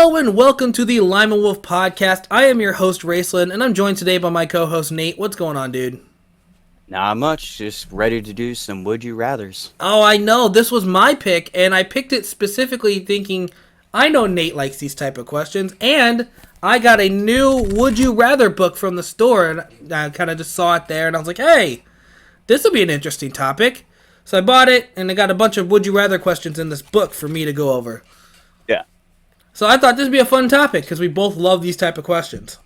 Hello and welcome to the Lima Wolf podcast. I am your host, Raceland, and I'm joined today by my co-host, Nate. What's going on, dude? Not much, just ready to do some Would You Rathers. Oh, I know. This was my pick, and I picked it specifically thinking I know Nate likes these type of questions, and I got a new Would You Rather book from the store, and I kind of just saw it there, and I was like, hey, this will be an interesting topic. So I bought it, and I got a bunch of Would You Rather questions in this book for me to go over. Yeah. So I thought this would be a fun topic, because we both love these type of questions.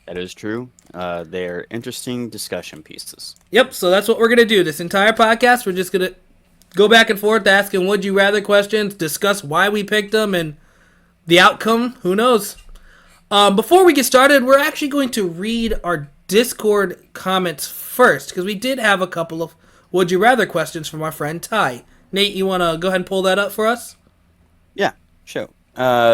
That is true. They're interesting discussion pieces. Yep, so that's what we're going to do. This entire podcast, we're just going to go back and forth asking Would You Rather questions, discuss why we picked them, and the outcome, who knows. Before we get started, we're actually going to read our Discord comments first, because we did have a couple of Would You Rather questions from our friend Ty. Nate, you want to go ahead and pull that up for us? Yeah, sure.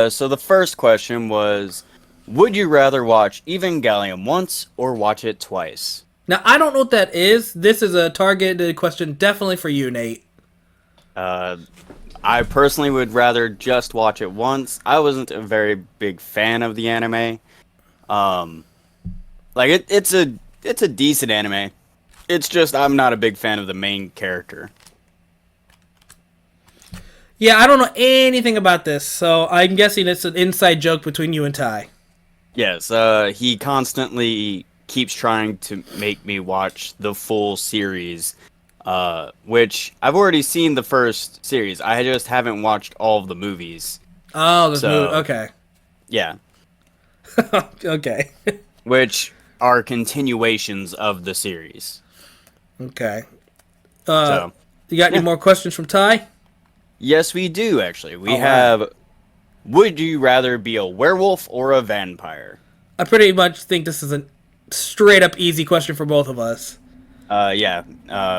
So the first question was, would you rather watch Evangelion once or watch it twice? Now, I don't know what that is. This is a targeted question definitely for you, Nate. I personally would rather just watch it once. I wasn't a very big fan of the anime. It's a decent anime. It's just I'm not a big fan of the main character. Yeah, I don't know anything about this, so I'm guessing it's an inside joke between you and Ty. Yes, he constantly keeps trying to make me watch the full series, which I've already seen the first series. I just haven't watched all of the movies. Oh, this movie. Okay. Yeah. Okay. Which are continuations of the series. Okay. So, You got any more questions from Ty? yes, we do, actually. We All have, would you rather be a werewolf or a vampire? I pretty much think this is a straight up easy question for both of us.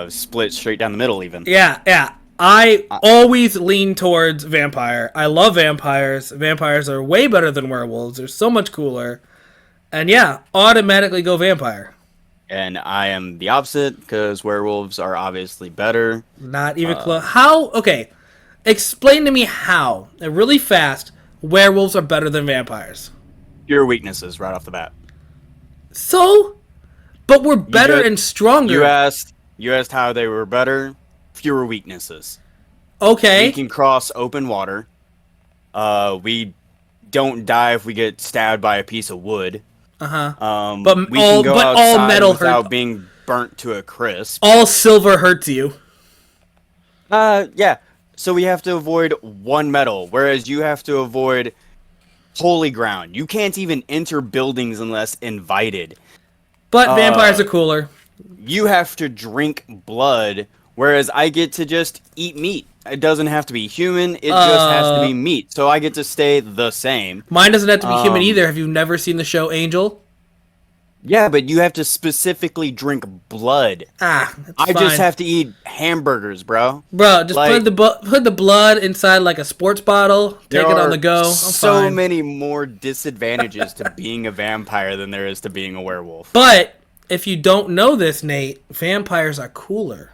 Split straight down the middle, even. Yeah. I always lean towards vampire. I love vampires. Vampires are way better than werewolves. They're so much cooler. And yeah, automatically go vampire. And I am the opposite, because werewolves are obviously better. Not even close. How? Okay. Explain to me how, really fast, werewolves are better than vampires. Pure weaknesses right off the bat. So? But we're better and stronger. You asked how they were better. Fewer weaknesses. Okay. We can cross open water. We don't die if we get stabbed by a piece of wood. Uh-huh. We can go outside metal without being burnt to a crisp. All silver hurts you. Yeah. So we have to avoid one metal, whereas you have to avoid holy ground. You can't even enter buildings unless invited. But vampires are cooler. You have to drink blood, whereas I get to just eat meat. It doesn't have to be human, it just has to be meat. So I get to stay the same. Mine doesn't have to be human either. Have you never seen the show Angel? Yeah, but you have to specifically drink blood. That's I fine. just have to eat hamburgers, bro. Bro, just put the blood inside like a sports bottle, take it on the go. I'm so fine. many more disadvantages to being a vampire than there is to being a werewolf. But if you don't know this, Nate, vampires are cooler.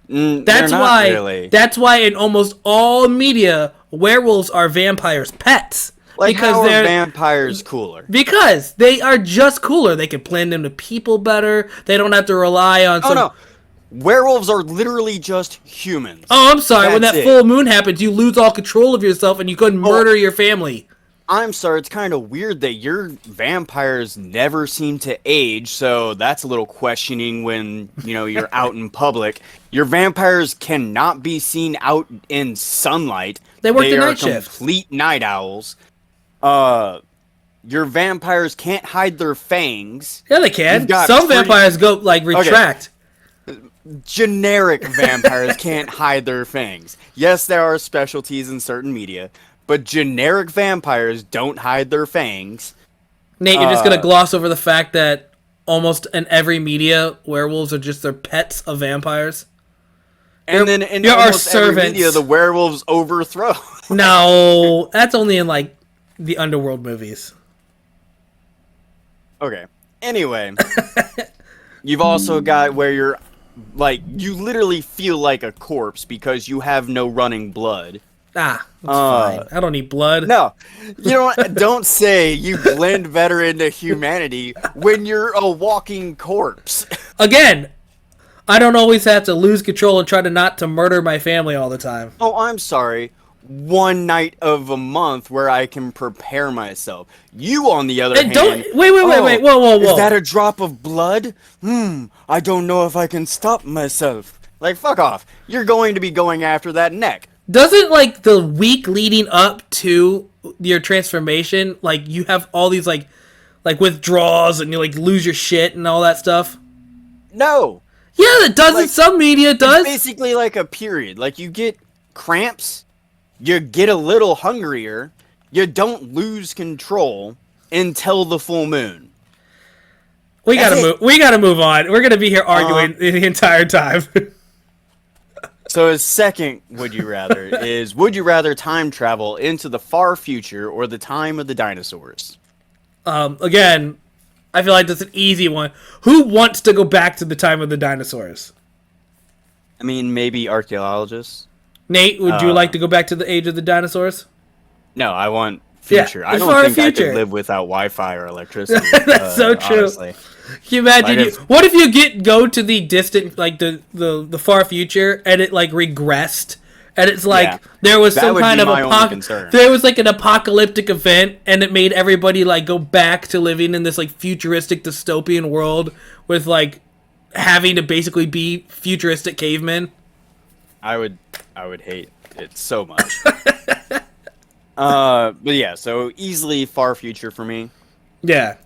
That's why. Really. That's why in almost all media, werewolves are vampires' pets. Like, because how are they're vampires cooler? Because they are just cooler. They can blend into people better. They don't have to rely on. Oh no, werewolves are literally just humans. Oh, I'm sorry. When That's that it. full moon happens, you lose all control of yourself and you couldn't murder your family. I'm sorry, it's kind of weird that your vampires never seem to age, so that's a little questioning when, you're out in public. Your vampires cannot be seen out in sunlight. They work the are night shift. Complete night owls. Your vampires can't hide their fangs. Yeah, they can. You've Some got vampires go, retract. Generic vampires can't hide their fangs. Yes, there are specialties in certain media, but generic vampires don't hide their fangs. Nate, you're just going to gloss over the fact that almost in every media, werewolves are just their pets of vampires? And then in you're almost our every servants. media, the werewolves overthrow. No, that's only in, the underworld movies. Okay. Anyway, you've also got where you're, you literally feel like a corpse because you have no running blood. Ah, that's fine. I don't need blood. No, don't say you blend better into humanity when you're a walking corpse. Again, I don't always have to lose control and try not to murder my family all the time. Oh, I'm sorry. One night of a month where I can prepare myself. You, on the other hand... Wait. Whoa. Is that a drop of blood? I don't know if I can stop myself. Like, fuck off. You're going to be going after that neck. Doesn't, like, the week leading up to your transformation, like, you have all these, like withdrawals and you, like, lose your shit and all that stuff? No. Yeah, it does. Like, in some media, it does. It's basically like a period. Like, you get cramps, you get a little hungrier, you don't lose control until the full moon. We gotta move on. We're gonna be here arguing the entire time. So his second would you rather is, would you rather time travel into the far future or the time of the dinosaurs? Again, I feel like that's an easy one. Who wants to go back to the time of the dinosaurs? I mean, maybe archaeologists. Nate, would you like to go back to the age of the dinosaurs? No, I want future. Yeah, I don't think I could live without Wi-Fi or electricity. That's so true. Honestly. Can you imagine what if you go to the distant, like the far future, and it like regressed, and it's like there was some kind of there was like an apocalyptic event, and it made everybody like go back to living in this like futuristic dystopian world with like having to basically be futuristic cavemen. I would hate it so much. But yeah, so easily far future for me. Yeah.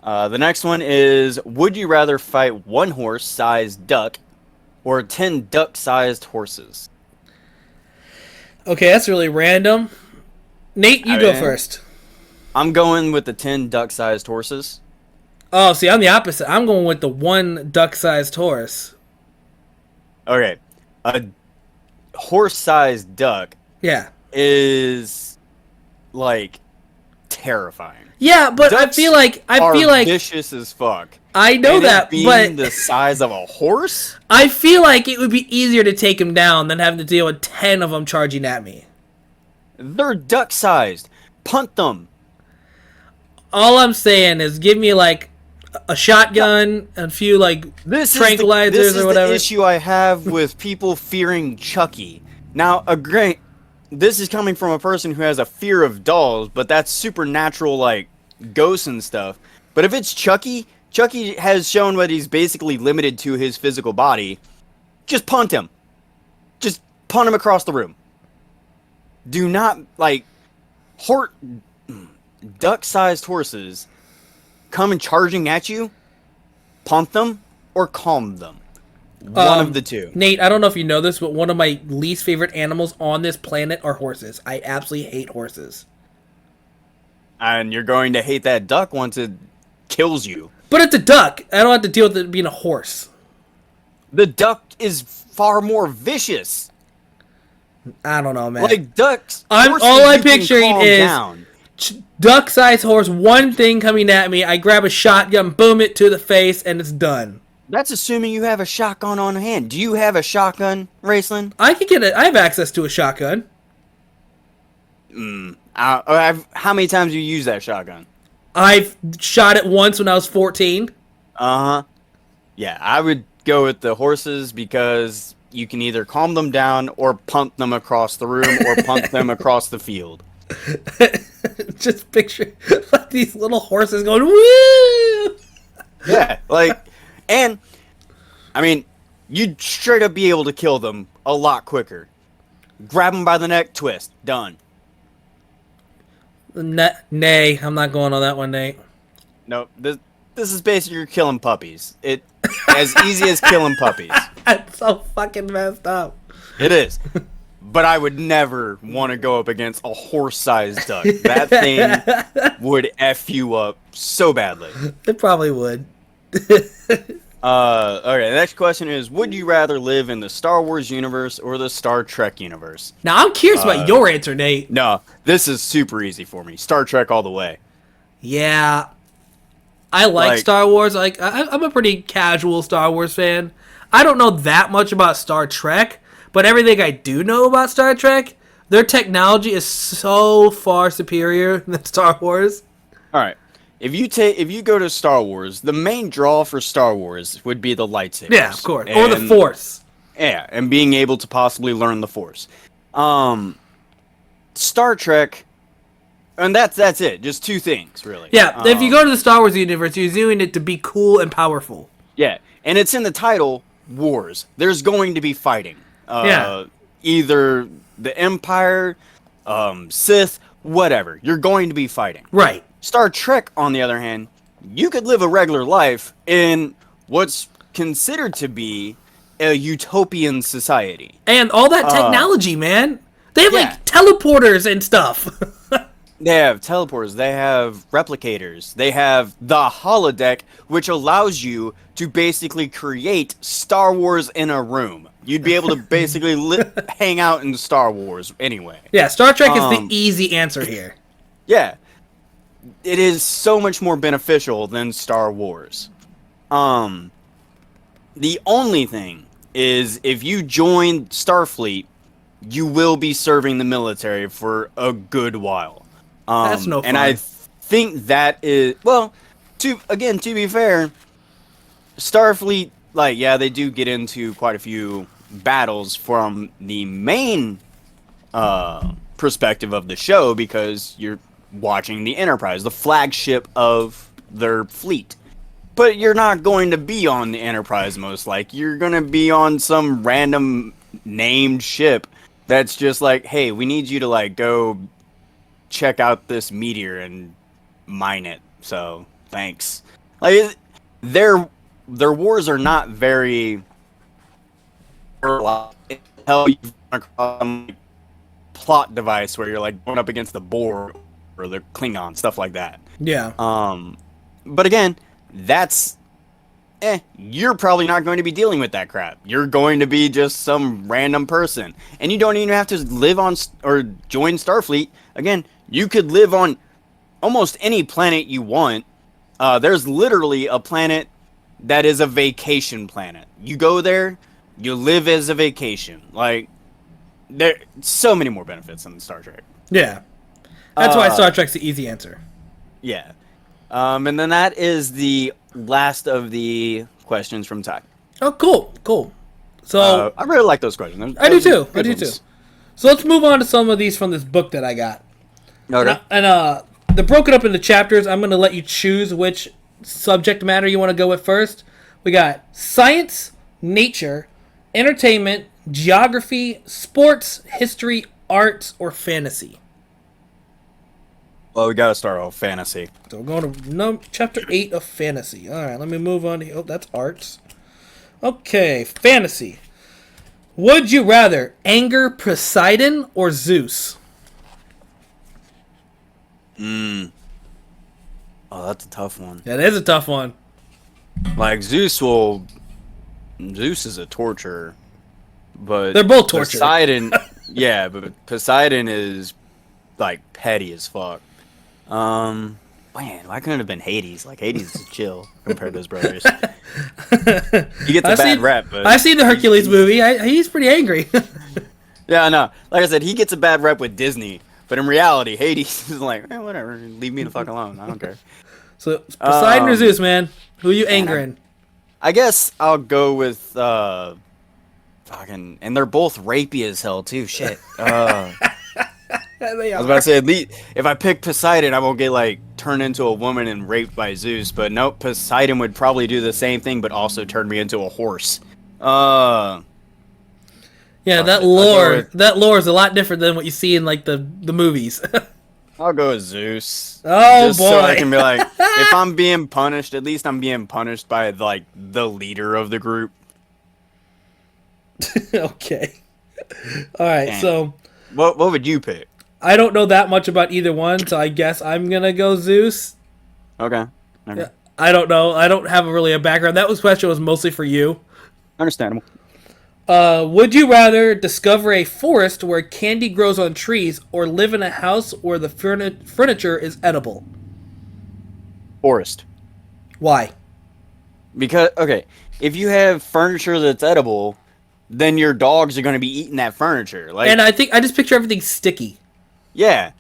The next one is, would you rather fight one horse-sized duck or 10 duck-sized horses? Okay, that's really random. Nate, you go first. I'm going with the 10 duck-sized horses. Oh, see, I'm the opposite. I'm going with the one duck-sized horse. Okay. A horse-sized duck is, like, terrifying. Yeah, but Ducks I feel like vicious as fuck. I know that, but the size of a horse, I feel like it would be easier to take him down than having to deal with 10 of them charging at me. They're duck-sized. Punt them. All I'm saying is, give me like a shotgun, and a few like tranquilizers or whatever. The issue I have with people fearing Chucky. Now, this is coming from a person who has a fear of dolls, but that's supernatural, like, ghosts and stuff. But if it's Chucky has shown what he's basically limited to his physical body. Just punt him. Just punt him across the room. Do not, like, duck-sized horses come charging at you, punt them, or calm them. One of the two. Nate, I don't know if you know this, but one of my least favorite animals on this planet are horses. I absolutely hate horses. And you're going to hate that duck once it kills you. But it's a duck. I don't have to deal with it being a horse. The duck is far more vicious. I don't know, man. Like ducks. All I'm picturing is duck-sized horse, one thing coming at me, I grab a shotgun, boom it to the face, and it's done. That's assuming you have a shotgun on hand. Do you have a shotgun, Raceland? I have access to a shotgun. How many times do you use that shotgun? I've shot it once when I was 14. Uh-huh. Yeah, I would go with the horses because you can either calm them down or punt them across the room or punt them across the field. Just picture like these little horses going, woo! Yeah, like... And, I mean, you'd straight up be able to kill them a lot quicker. Grab them by the neck, twist, done. Nay, I'm not going on that one, Nate. No, this is basically you're killing puppies. It as easy as killing puppies. That's so fucking messed up. It is. But I would never want to go up against a horse-sized duck. That thing would F you up so badly. It probably would. Okay, the next question is, would you rather live in the Star Wars universe or the Star Trek universe? Now, I'm curious about your answer, Nate. No, this is super easy for me. Star Trek all the way. Yeah. I like Star Wars. Like, I'm a pretty casual Star Wars fan. I don't know that much about Star Trek, but everything I do know about Star Trek, Their technology is so far superior than Star Wars. All right. If you go to Star Wars, the main draw for Star Wars would be the lightsabers. Yeah, of course. Or the Force. Yeah, and being able to possibly learn the Force. Star Trek, and that's it. Just two things, really. Yeah, if you go to the Star Wars universe, you're doing it to be cool and powerful. Yeah, and it's in the title, Wars. There's going to be fighting. Either the Empire, Sith, whatever. You're going to be fighting. Right. Star Trek, on the other hand, you could live a regular life in what's considered to be a utopian society. And all that technology, man. They have, yeah. like, teleporters and stuff. They have teleporters, they have replicators, they have the holodeck, which allows you to basically create Star Wars in a room. You'd be able to basically hang out in Star Wars anyway. Yeah, Star Trek is the easy answer here. Yeah. It is so much more beneficial than Star Wars. The only thing is, if you join Starfleet, you will be serving the military for a good while. That's no fun. And I think that is, well, to be fair, Starfleet, like, yeah, they do get into quite a few battles from the main perspective of the show, because you're watching the Enterprise, the flagship of their fleet. But you're not going to be on the Enterprise, most likely. You're going to be on some random named ship that's just like, hey, we need you to, like, go check out this meteor and mine it. So, thanks. Like, their wars are not very... Hell, you've run across some plot device where you're, like, going up against the Borg or the Klingon, stuff like that. Yeah. But again, that's... you're probably not going to be dealing with that crap. You're going to be just some random person. And you don't even have to live on or join Starfleet. Again, you could live on almost any planet you want. There's literally a planet that is a vacation planet. You go there, you live as a vacation. Like, there's so many more benefits than Star Trek. Yeah. That's why Star Trek's the easy answer. Yeah. And then that is the last of the questions from Ty. Oh, cool. So I really like those questions. I do too. So let's move on to some of these from this book that I got. Okay. And they're broken up into chapters. I'm going to let you choose which subject matter you want to go with first. We got science, nature, entertainment, geography, sports, history, arts, or fantasy. Well, we gotta start off fantasy. So we're going to chapter 8 of fantasy. All right, let me move on. Oh, that's arts. Okay, fantasy. Would you rather anger Poseidon or Zeus? Oh, that's a tough one. That is a tough one. Like, Zeus is a torturer, but They're both torture. Poseidon, yeah, but Poseidon is, like, petty as fuck. Man, why couldn't it have been Hades? Like, Hades is chill compared to his brothers. He gets a bad rep, but I've seen the Hercules movie. He's pretty angry. yeah, I know. Like I said, he gets a bad rep with Disney, but in reality, Hades is like, whatever, leave me the fuck alone. I don't care. So, Poseidon or Zeus, man? Who are you angering? I guess I'll go with fucking, and they're both rapey as hell too. Shit. I was about to say, at least if I pick Poseidon, I won't get, like, turned into a woman and raped by Zeus. But nope, Poseidon would probably do the same thing, but also turn me into a horse. Yeah, that lore is a lot different than what you see in, like, the movies. I'll go with Zeus. Oh, just boy. So I can be like, if I'm being punished, at least I'm being punished by, like, the leader of the group. Okay. All right, Damn. so... What would you pick? I don't know that much about either one, so I guess I'm going to go Zeus. Okay. Yeah, I don't know. I don't have really a background. That question was mostly for you. Understandable. Would you rather discover a forest where candy grows on trees or live in a house where the furniture is edible? Forest. Why? Because, okay, if you have furniture that's edible, then your dogs are going to be eating that furniture. Like, And I think I just picture everything sticky. yeah.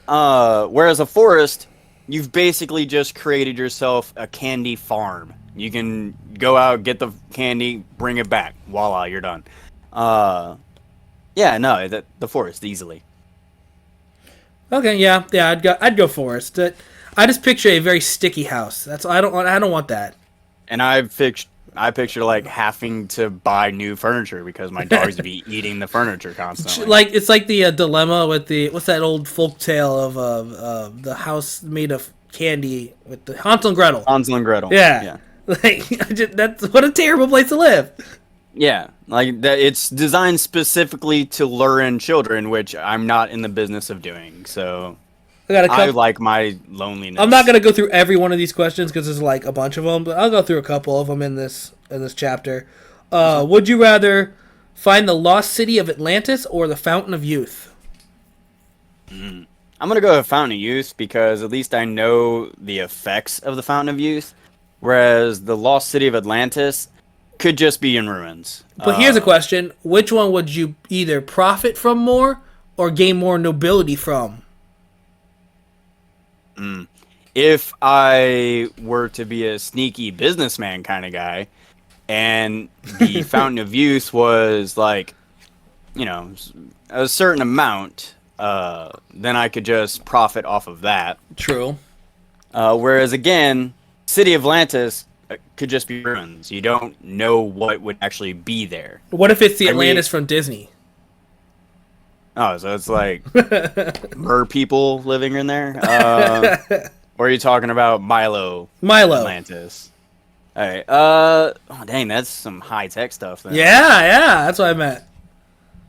Whereas a forest, you've basically just created yourself a candy farm. You can go out, get the candy, bring it back. Voila, you're done. Yeah, no, the forest easily. Okay, yeah, I'd go forest. I just picture a very sticky house. I don't want that. And I picture like having to buy new furniture because my dogs would be eating the furniture constantly. Like it's like the dilemma with the what's that old folk tale of the house made of candy with the Hansel and Gretel. Hansel and Gretel. Yeah, Yeah. like that's what a terrible place to live. Yeah, like that. It's designed specifically to lure in children, which I'm not in the business of doing. So I got a I couple. like my loneliness. I'm not gonna go through every one of these questions because there's like a bunch of them, but I'll go through a couple of them in this chapter. Would you rather find the lost city of Atlantis or the Fountain of Youth? I'm gonna go with Fountain of Youth because at least I know the effects of the Fountain of Youth, whereas the Lost City of Atlantis could just be in ruins. But here's a question: which one would you either profit from more or gain more nobility from? If I were to be a sneaky businessman kind of guy, and the Fountain of Youth was like, a certain amount, then I could just profit off of that. True. Whereas again, City of Atlantis could just be ruins. You don't know what would actually be there. What if it's the I mean- Atlantis from Disney? Oh, so it's like mer people living in there? Or are you talking about Milo Milo. Atlantis? All right. Oh, dang, that's some high tech stuff. Then. Yeah, that's what I meant.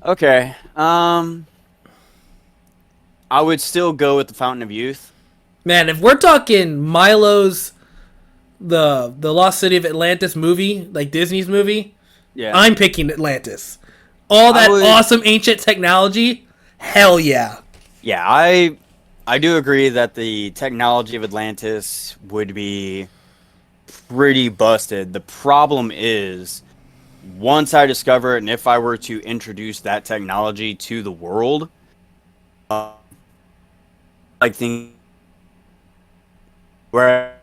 Okay. I would still go with the Fountain of Youth. Man, if we're talking Milo's the Lost City of Atlantis movie, like Disney's movie, Yeah. I'm picking Atlantis. All that would- awesome ancient technology, hell yeah. Yeah, I do agree that the technology of Atlantis would be pretty busted. The problem is, once I discover it, and if I were to introduce that technology to the world, like think where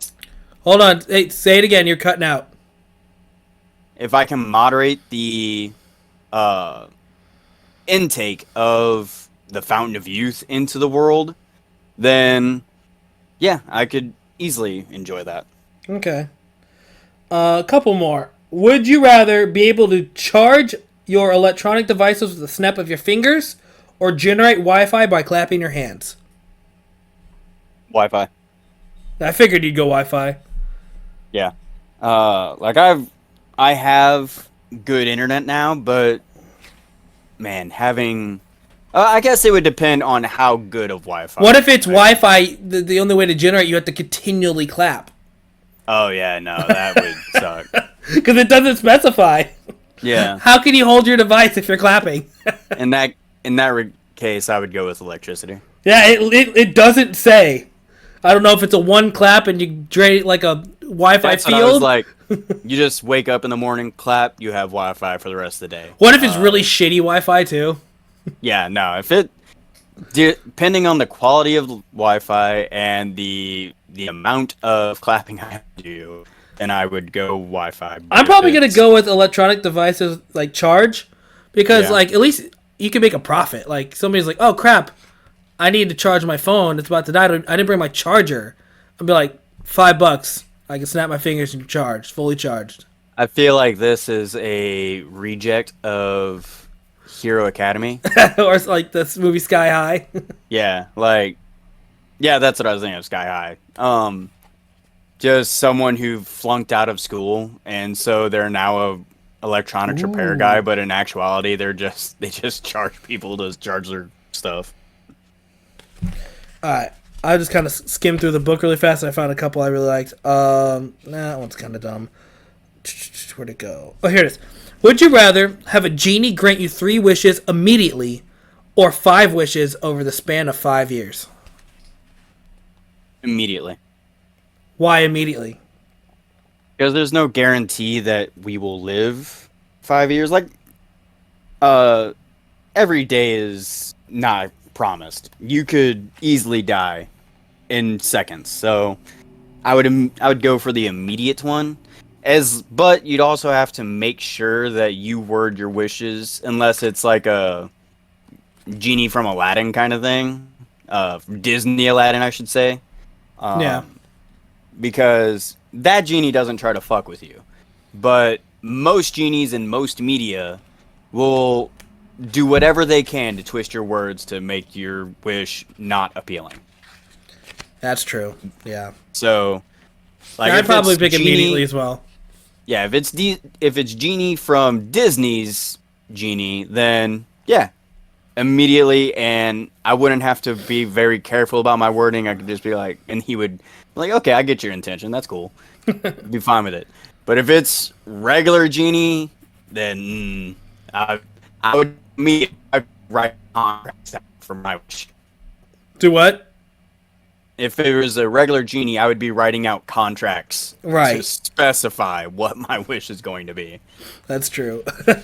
Hold on, hey, say it again. You're cutting out. if I can moderate the intake of the Fountain of Youth into the world, then yeah, I could easily enjoy that. Okay. A couple more. Would you rather be able to charge your electronic devices with the snap of your fingers, or generate Wi-Fi by clapping your hands? Wi-Fi. I figured you'd go Wi-Fi. Yeah. Like I have good internet now, but man, having I guess it would depend on how good of Wi-Fi. What if it's Wi-Fi? The only way to generate, you have to continually clap Oh yeah, no, that would suck. because it doesn't specify. Yeah. How can you hold your device if you're clapping? In that case, I would go with electricity. Yeah, it doesn't say. I don't know if it's a one clap and you drain it like a Wi-Fi That's field. what I was like. You just wake up in the morning, clap, you have Wi-Fi for the rest of the day. What if it's really shitty Wi-Fi too? Yeah, no. If it depending on the quality of Wi-Fi and the amount of clapping I have to do, then I would go Wi-Fi. I'm probably gonna go with electronic devices like charge, because Yeah. like at least you can make a profit. Like somebody's like, oh crap, I need to charge my phone. It's about to die. I didn't bring my charger. I'll be like, $5. I can snap my fingers and charge, fully charged. I feel like this is a reject of Hero Academy. Or it's like this movie Sky High. Yeah, that's what I was thinking of. Sky High. Just someone who flunked out of school, and so they're now a electronics repair guy. But in actuality, they just charge people to charge their stuff. Alright. I just kind of skimmed through the book really fast and I found a couple I really liked. That one's kind of dumb. Where'd it go? Oh, here it is. Would you rather have a genie grant you 3 wishes immediately or 5 wishes over the span of 5 years? Immediately. Why immediately? Because there's no guarantee that we will live 5 years. Like, every day is not promised. You could easily die in seconds. So I would go for the immediate one. But you'd also have to make sure that you word your wishes, unless it's like a genie from Aladdin kind of thing, Disney Aladdin, I should say. Yeah. Because that genie doesn't try to fuck with you, but most genies in most media will do whatever they can to twist your words to make your wish not appealing. That's true. Yeah. So, like, I'd if probably it's pick Genie- immediately as well. Yeah, if it's Genie from Disney's Genie, then yeah, immediately, and I wouldn't have to be very careful about my wording. I could just be like, and he would be like, okay, I get your intention. That's cool. Be fine with it. But if it's regular Genie, then I would I'd write contracts for my wish. Do what? If it was a regular Genie, I would be writing out contracts Right. to specify what my wish is going to be. That's true. All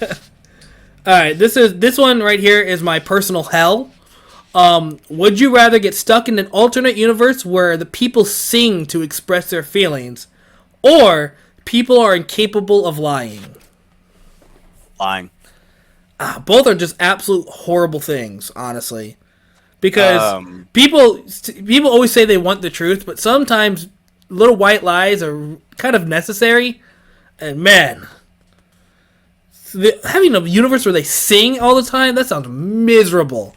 right, this one right here is my personal hell. Would you rather get stuck in an alternate universe where the people sing to express their feelings, or people are incapable of lying? Lying. Both are just absolute horrible things, honestly. Because people always say they want the truth, but sometimes little white lies are kind of necessary. And man, having a universe where they sing all the time, that sounds miserable.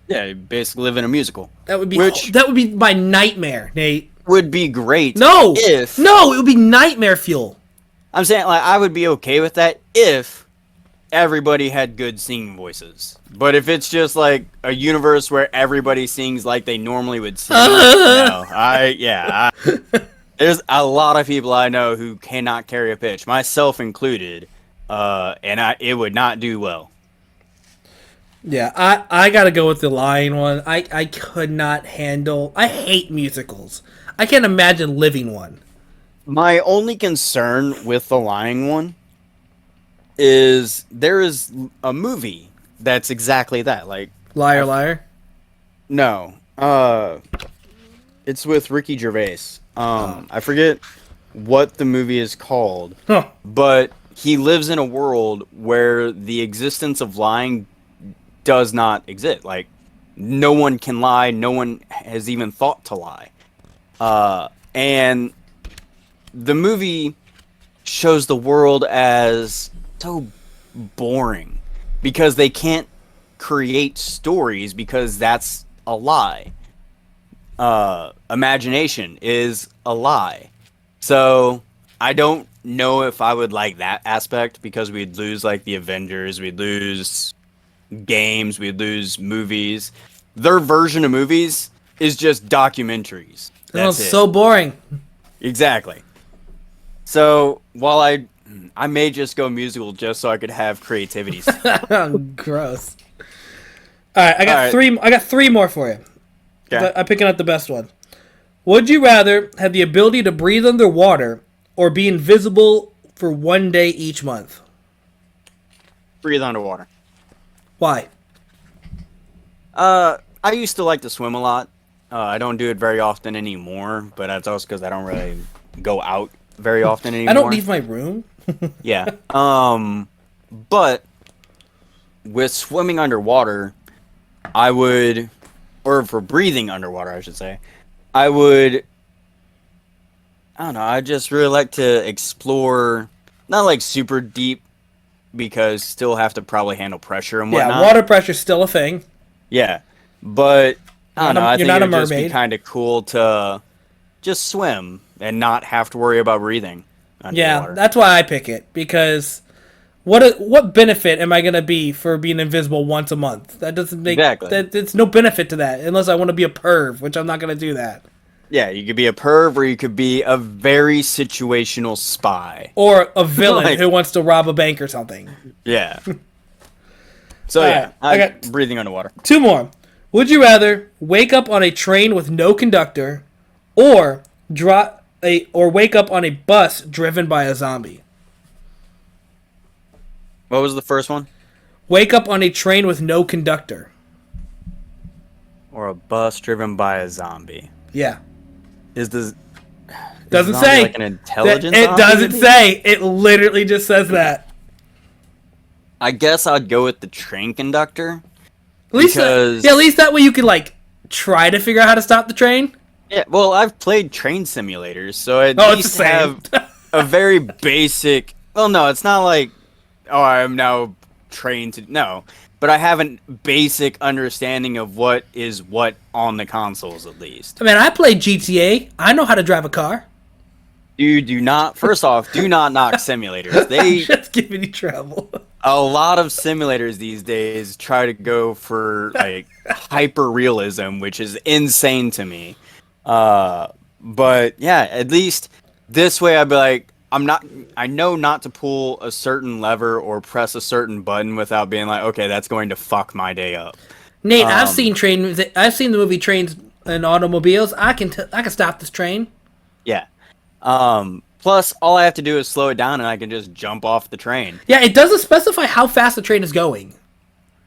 Yeah, you basically live in a musical. That would be my nightmare, Nate. Would be great. No, it would be nightmare fuel. I'm saying, like, I would be okay with that if everybody had good singing voices. But if it's just like a universe where everybody sings like they normally would sing, there's a lot of people I know who cannot carry a pitch, myself included, and it would not do well. Yeah, I gotta go with the lying one. I could not handle. I hate musicals. I can't imagine living one. My only concern with the lying one is there is a movie that's exactly that. Like, Liar, liar. no, it's with Ricky Gervais. I forget what the movie is called, but he lives in a world where the existence of lying does not exist. Like, no one can lie. No one has even thought to lie. And the movie shows the world as so boring because they can't create stories because that's a lie. Imagination is a lie. So I don't know if I would like that aspect because we'd lose like the Avengers, we'd lose games, we'd lose movies. Their version of movies is just documentaries. That's it. So boring. Exactly. So while I may just go musical just so I could have creativity. Gross. All right, I got three more for you. Okay. I'm picking out the best one. Would you rather have the ability to breathe underwater or be invisible for 1 day each month? Breathe underwater. Why? I used to like to swim a lot. I don't do it very often anymore, but that's also because I don't really go out very often anymore. I don't leave my room. Yeah. But with swimming underwater, I would, or for breathing underwater, I should say, I don't know, I just really like to explore, not like super deep, because still have to probably handle pressure and whatnot. Yeah, water pressure's still a thing. Yeah, but I don't know, I think not a it'd just be mermaid. kind of cool to just swim and not have to worry about breathing underwater. Yeah, that's why I pick it, because what benefit am I gonna be for being invisible once a month? That doesn't make Exactly. It's no benefit to that unless I want to be a perv, which I'm not gonna do that. Yeah, you could be a perv or you could be a very situational spy. Or a villain Like- who wants to rob a bank or something. Yeah. So All yeah, right, I got breathing underwater. two more. Would you rather wake up on a train with no conductor, or wake up on a bus driven by a zombie? What was the first one? Wake up on a train with no conductor. Or a bus driven by a zombie. Yeah. Is the Doesn't zombie say. like an intelligent It zombie? doesn't say. It literally just says that. I guess I'd go with the train conductor. At least, Because- at least that way you could like try to figure out how to stop the train. Yeah, well, I've played train simulators, so at Oh, it's least the same. have a very basic. Well, no, it's not like, oh, I'm now trained to. No, but I have a basic understanding of what is what on the consoles, at least. I mean, I played GTA. I know how to drive a car. You do not. First off, do not knock simulators. I'm They just giving you trouble. a lot of simulators these days try to go for like hyper realism, which is insane to me. But yeah, at least this way I'd be like, I know not to pull a certain lever or press a certain button without being like, okay, that's going to fuck my day up. Nate, I've seen I've seen the movie Trains and Automobiles. I can stop this train. Yeah. Plus, all I have to do is slow it down and I can just jump off the train. Yeah, it doesn't specify how fast the train is going.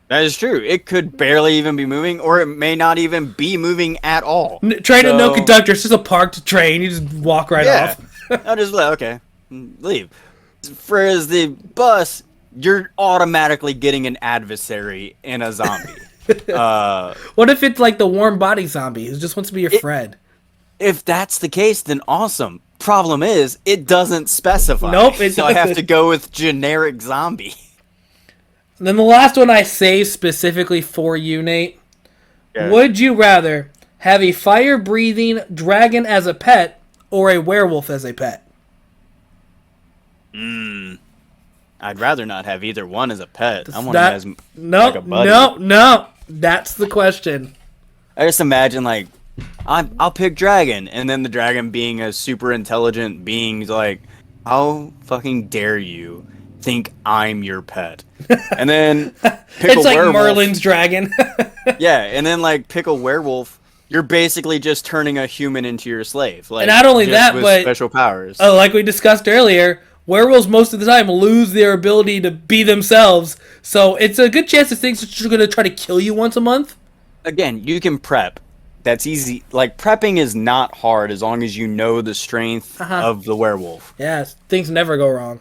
That is true. It could barely even be moving, or it may not even be moving at all. Train and no So- conductor. It's just a parked train. You just walk right Yeah. off. I'll just like, okay, leave. Whereas the bus, you're automatically getting an adversary and a zombie. What if it's like the warm body zombie who just wants to be your friend? If that's the case, then awesome. Problem is, it doesn't specify. Nope, it so I have doesn't. to go with generic zombie. And then the last one I saved specifically for you, Nate. Yeah. Would you rather have a fire-breathing dragon as a pet or a werewolf as a pet? I'd rather not have either one as a pet. I want That- him as No, like a buddy. no. That's the question. I just imagine like I'll pick dragon, and then the dragon being a super intelligent being is like, how fucking dare you think I'm your pet? And then pick It's a like werewolf. Merlin's dragon. Yeah, and then like pick a werewolf. You're basically just turning a human into your slave. Like, And not only just that, with but- special powers. Oh, like we discussed earlier, werewolves most of the time lose their ability to be themselves. So it's a good chance that things are going to try to kill you once a month. Again, you can prep. That's easy. Like prepping is not hard as long as you know the strength of the werewolf. Yeah, things never go wrong.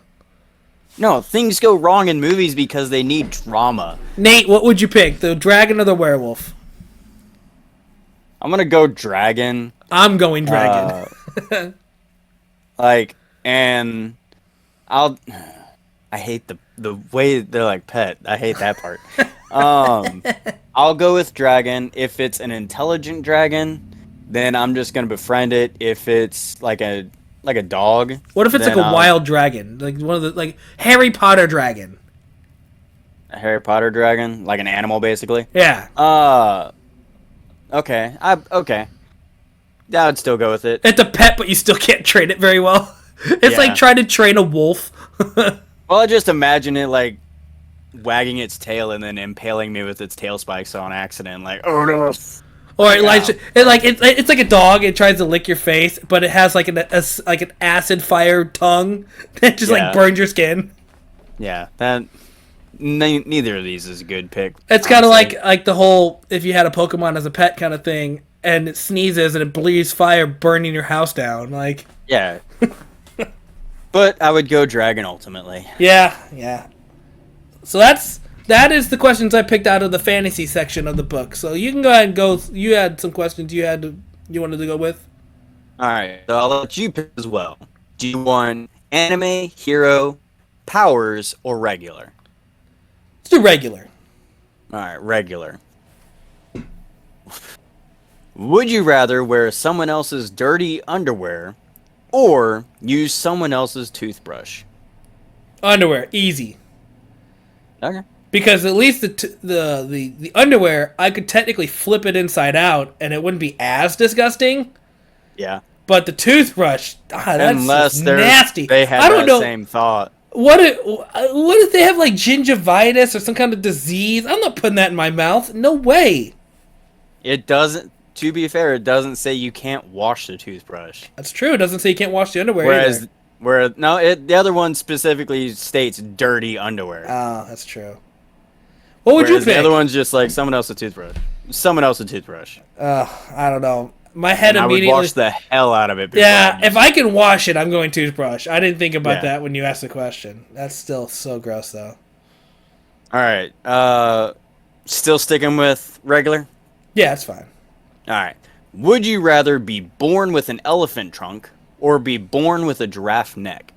No, things go wrong in movies because they need drama. Nate, what would you pick, the dragon or the werewolf? I'm gonna go dragon. I'm going dragon. Like, and I hate the way they're like pet. I hate that part. I'll go with dragon. If it's an intelligent dragon, then I'm just gonna befriend it. If it's like a dog, What if it's like then a wild dragon, like one of the like Harry Potter dragon? a Harry Potter dragon, like an animal basically. Yeah, Okay. Okay. I would still go with it. it's a pet, but you still can't train it very well. It's Yeah. like trying to train a wolf. Well, I just imagine it like wagging its tail and then impaling me with its tail spikes on accident. Like, oh no. Or it's like a dog. It tries to lick your face, but it has like an acid fire tongue that just Yeah. like burns your skin. Yeah, that. Neither of these is a good pick. It's kind of honestly. like the whole if you had a Pokemon as a pet kind of thing, and it sneezes and it breathes fire, burning your house down. Like, Yeah. But I would go dragon ultimately. yeah. So that is the questions I picked out of the fantasy section of the book. So you can go ahead and go. You had some questions you wanted to go with. All right, so I'll let you pick as well. Do you want anime, hero, powers, or regular? Let's do regular. All right, regular. Would you rather wear someone else's dirty underwear or use someone else's toothbrush? Underwear, easy. Okay. Because at least the underwear, I could technically flip it inside out, and it wouldn't be as disgusting. Yeah. But the toothbrush, that's Unless just they're nasty. they had I don't that know same thought. what if they have like gingivitis or some kind of disease. I'm not putting that in my mouth. No way. It doesn't. To be fair, it doesn't say you can't wash the toothbrush. That's true. It doesn't say you can't wash the underwear Whereas, either. the other one specifically states dirty underwear. Oh, that's true. What would you Whereas pick? the other one's just like someone else's toothbrush. Someone else's toothbrush. I don't know. My head And I would immediately. wash the hell out of it. before Yeah, I if I can wash it, I'm going toothbrush. I didn't think about Yeah. that when you asked the question. That's still so gross, though. All right. Still sticking with regular? Yeah, it's fine. All right. Would you rather be born with an elephant trunk or be born with a giraffe neck?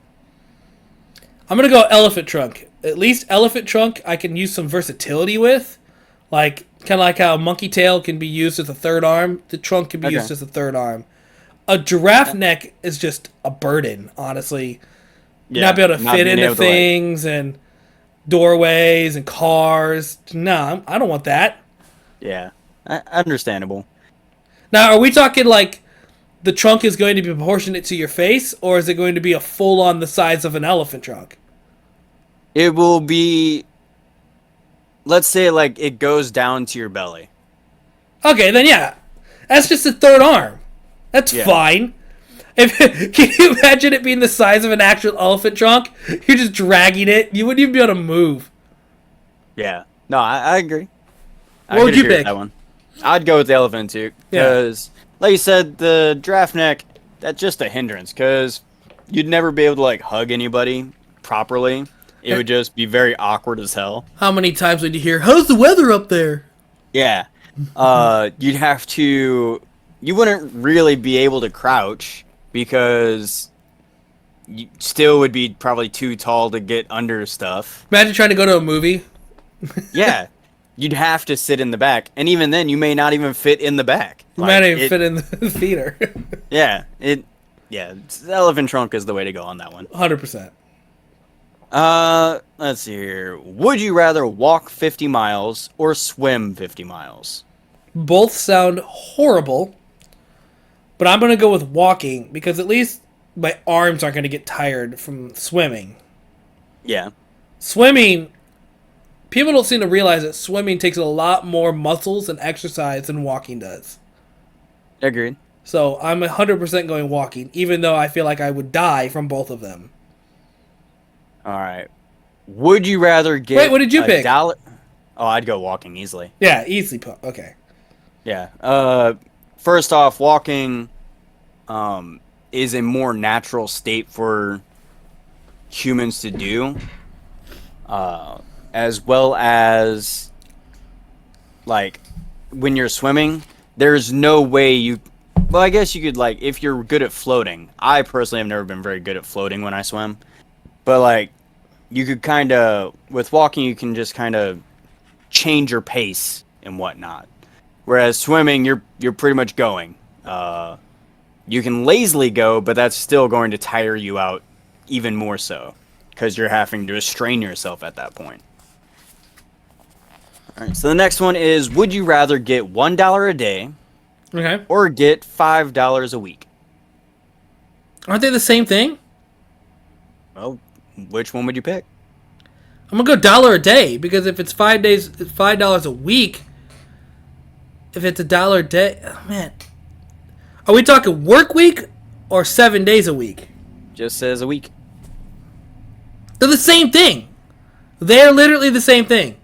I'm gonna go elephant trunk. At least elephant trunk, I can use some versatility with, like kind of like how monkey tail can be used as a third arm. The trunk can be Okay. used as a third arm. A giraffe neck is just a burden, honestly. Not be able to fit being into able to, like- things and doorways and cars. No, I don't want that. yeah. Understandable. Now, are we talking like the trunk is going to be proportionate to your face, or is it going to be a full on the size of an elephant trunk? It will be, let's say, like, it goes down to your belly. Okay, then yeah, that's just a third arm. That's Yeah. fine. If can you imagine it being the size of an actual elephant trunk? You're just dragging it. You wouldn't even be able to move. Yeah. No, I agree. I What would could you agree with pick? that one. I'd go with the elephant too, Yeah. because, like you said, the giraffe neck, that's just a hindrance, because you'd never be able to, like, hug anybody properly. It would just be very awkward as hell. How many times would you hear, "How's the weather up there?" Yeah. You'd have to... You wouldn't really be able to crouch, because you still would be probably too tall to get under stuff. Imagine trying to go to a movie. Yeah. You'd have to sit in the back, and even then, you may not even fit in the back. You might not even fit in the theater. Yeah, the elephant trunk is the way to go on that one. 100%. Let's see here. Would you rather walk 50 miles or swim 50 miles? Both sound horrible, but I'm going to go with walking because at least my arms aren't going to get tired from swimming. Yeah. Swimming, people don't seem to realize that swimming takes a lot more muscles and exercise than walking does. Agreed. So I'm 100% going walking, even though I feel like I would die from both of them. All right. Would you rather get Wait, what did you a pick? dollar? Oh, I'd go walking easily. Yeah, easily put. Okay. Yeah. First off, walking is a more natural state for humans to do. As well as, like, when you're swimming, there's no way you... Well, I guess you could, like, if you're good at floating. I personally have never been very good at floating when I swim. But, like, you could kind of... With walking, you can just kind of change your pace and whatnot. Whereas swimming, you're pretty much going. You can lazily go, but that's still going to tire you out even more so. Because you're having to restrain yourself at that point. Alright, so the next one is, would you rather get $1 a day Okay. or get $5 a week? Aren't they the same thing? Well, which one would you pick? I'm gonna go $1 a day because if it's 5 days, it's $5 a week. If it's $1 a day, oh, man, are we talking work week or 7 days a week? Just says a week. They're the same thing. They're literally the same thing,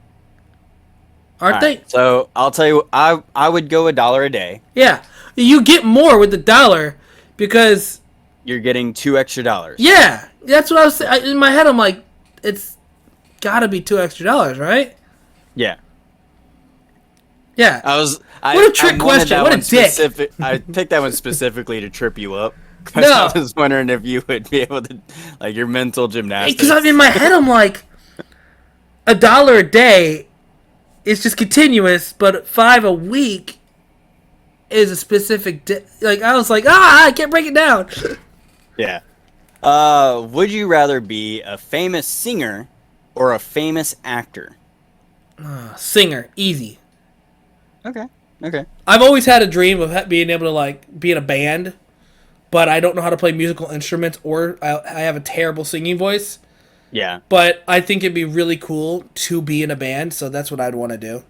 aren't they? Alright, so I'll tell you, I would go $1 a day. Yeah, you get more with the dollar because You're getting $2 extra. yeah, that's what I was saying. In my head, I'm like, it's got to be $2 extra, right? Yeah. Yeah. What a trick question. What a dick. I picked that one specifically to trip you up. 'Cause No. I was wondering if you would be able to, like, your mental gymnastics. Because I'm in my head, I'm like, $1 a day is just continuous, but 5 a week is a specific day. Like, I was like, I can't break it down. Yeah. Would you rather be a famous singer or a famous actor? Singer, easy. Okay. I've always had a dream of being able to, like, be in a band, but I don't know how to play musical instruments, or I have a terrible singing voice. Yeah. But I think it'd be really cool to be in a band, so that's what I'd want to do.